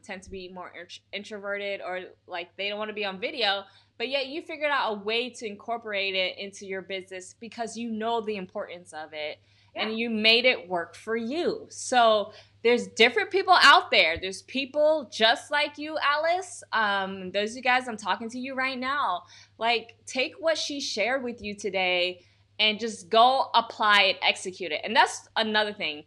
tend to be more introverted, or like they don't want to be on video, but yet you figured out a way to incorporate it into your business because you know the importance of it. Yeah. And you made it work for you. So there's different people out there. There's people just like you, Alice. Those of you guys, I'm talking to you right now. Like, take what she shared with you today and just go apply it, execute it. And that's another thing.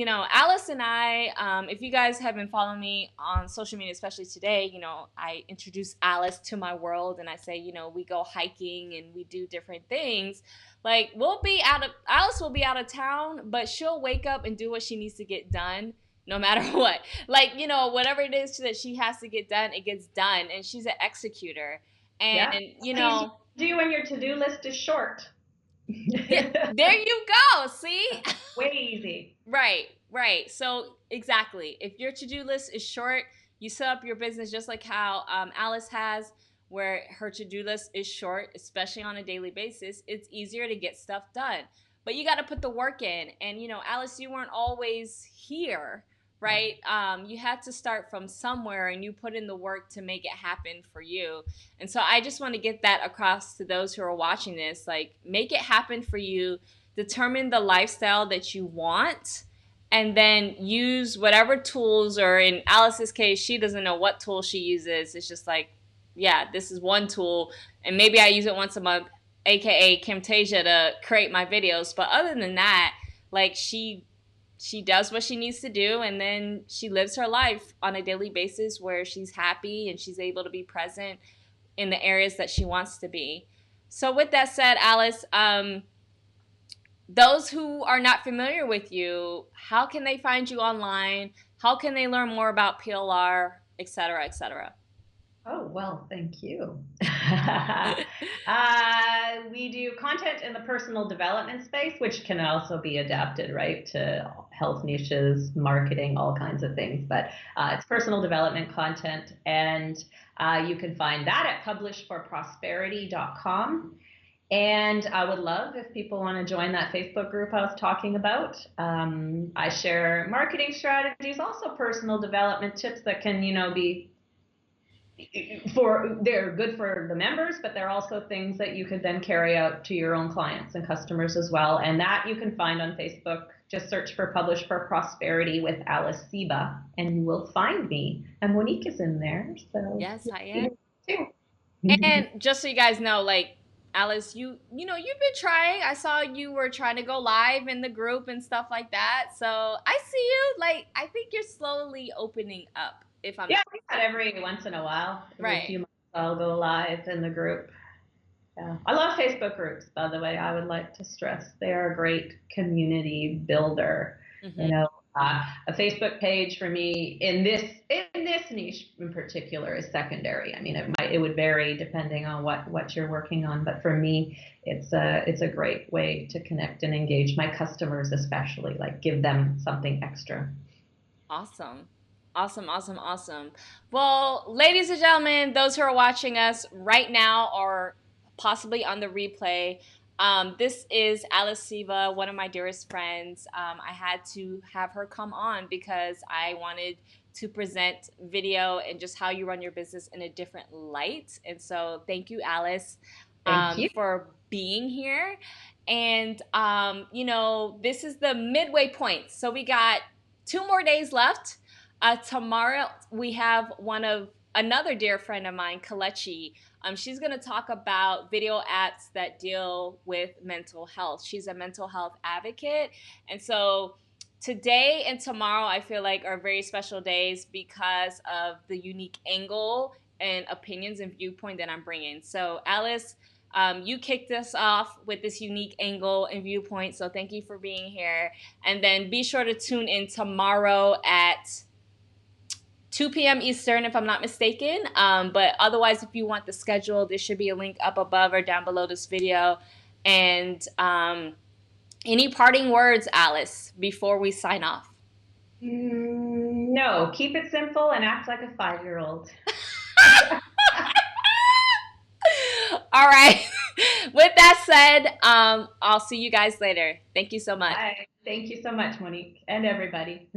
Alice and I, if you guys have been following me on social media, especially today, I introduce Alice to my world, and I say, we go hiking and we do different things. Like, Alice will be out of town, but she'll wake up and do what she needs to get done no matter what. Like, whatever it is that she has to get done, it gets done. And she's an executor. And, yeah. Do when your to-do list is short. Yeah, there you go. See? Way easy. Right. So exactly. If your to-do list is short, you set up your business just like how Alice has, where her to-do list is short, especially on a daily basis. It's easier to get stuff done. But you got to put the work in. And, Alice, you weren't always here, right? You had to start from somewhere, and you put in the work to make it happen for you. And so I just want to get that across to those who are watching this. Like, make it happen for you. Determine the lifestyle that you want, and then use whatever tools, or in Alice's case, she doesn't know what tool she uses. It's just like, yeah, this is one tool, and maybe I use it once a month, aka Camtasia, to create my videos. But other than that, like, she does what she needs to do, and then she lives her life on a daily basis where she's happy and she's able to be present in the areas that she wants to be. So with that said, Alice, those who are not familiar with you, how can they find you online? How can they learn more about PLR, et cetera, et cetera? Oh, well, thank you. We do content in the personal development space, which can also be adapted, right, to health niches, marketing, all kinds of things. But it's personal development content, and you can find that at publishforprosperity.com. And I would love if people want to join that Facebook group I was talking about. I share marketing strategies, also personal development tips that can, be they're good for the members, but they're also things that you could then carry out to your own clients and customers as well. And that you can find on Facebook. Just search for Publish for Prosperity with Alice Seba, and you will find me. And Monique is in there. So yes, I am too. And just so you guys know, like, Alice, you've been trying. I saw you were trying to go live in the group and stuff like that. So I see you. Like, I think you're slowly opening up. If I'm every once in a while. Right. Every few months I'll go live in the group. Yeah. I love Facebook groups, by the way. I would like to stress they are a great community builder. Mm-hmm. A Facebook page for me in this niche in particular is secondary. I mean, it would vary depending on what you're working on, but for me, it's a great way to connect and engage my customers, especially, like, give them something extra. Awesome. Well, ladies and gentlemen, those who are watching us right now or possibly on the replay, This is Alice Seba, one of my dearest friends. I had to have her come on because I wanted to present video and just how you run your business in a different light. And so, thank you, Alice, Thank you. for being here. And, this is the midway point. So, we got 2 more days left. Tomorrow, we have another dear friend of mine, Kalechi. She's going to talk about video apps that deal with mental health. She's a mental health advocate. And so today and tomorrow, I feel like are very special days because of the unique angle and opinions and viewpoint that I'm bringing. So, Alice, you kicked us off with this unique angle and viewpoint. So, thank you for being here. And then be sure to tune in tomorrow at 2 p.m. Eastern, if I'm not mistaken. But otherwise, if you want the schedule, there should be a link up above or down below this video. And any parting words, Alice, before we sign off? No, keep it simple and act like a 5-year-old. All right. With that said, I'll see you guys later. Thank you so much. Bye. Thank you so much, Monique, and everybody.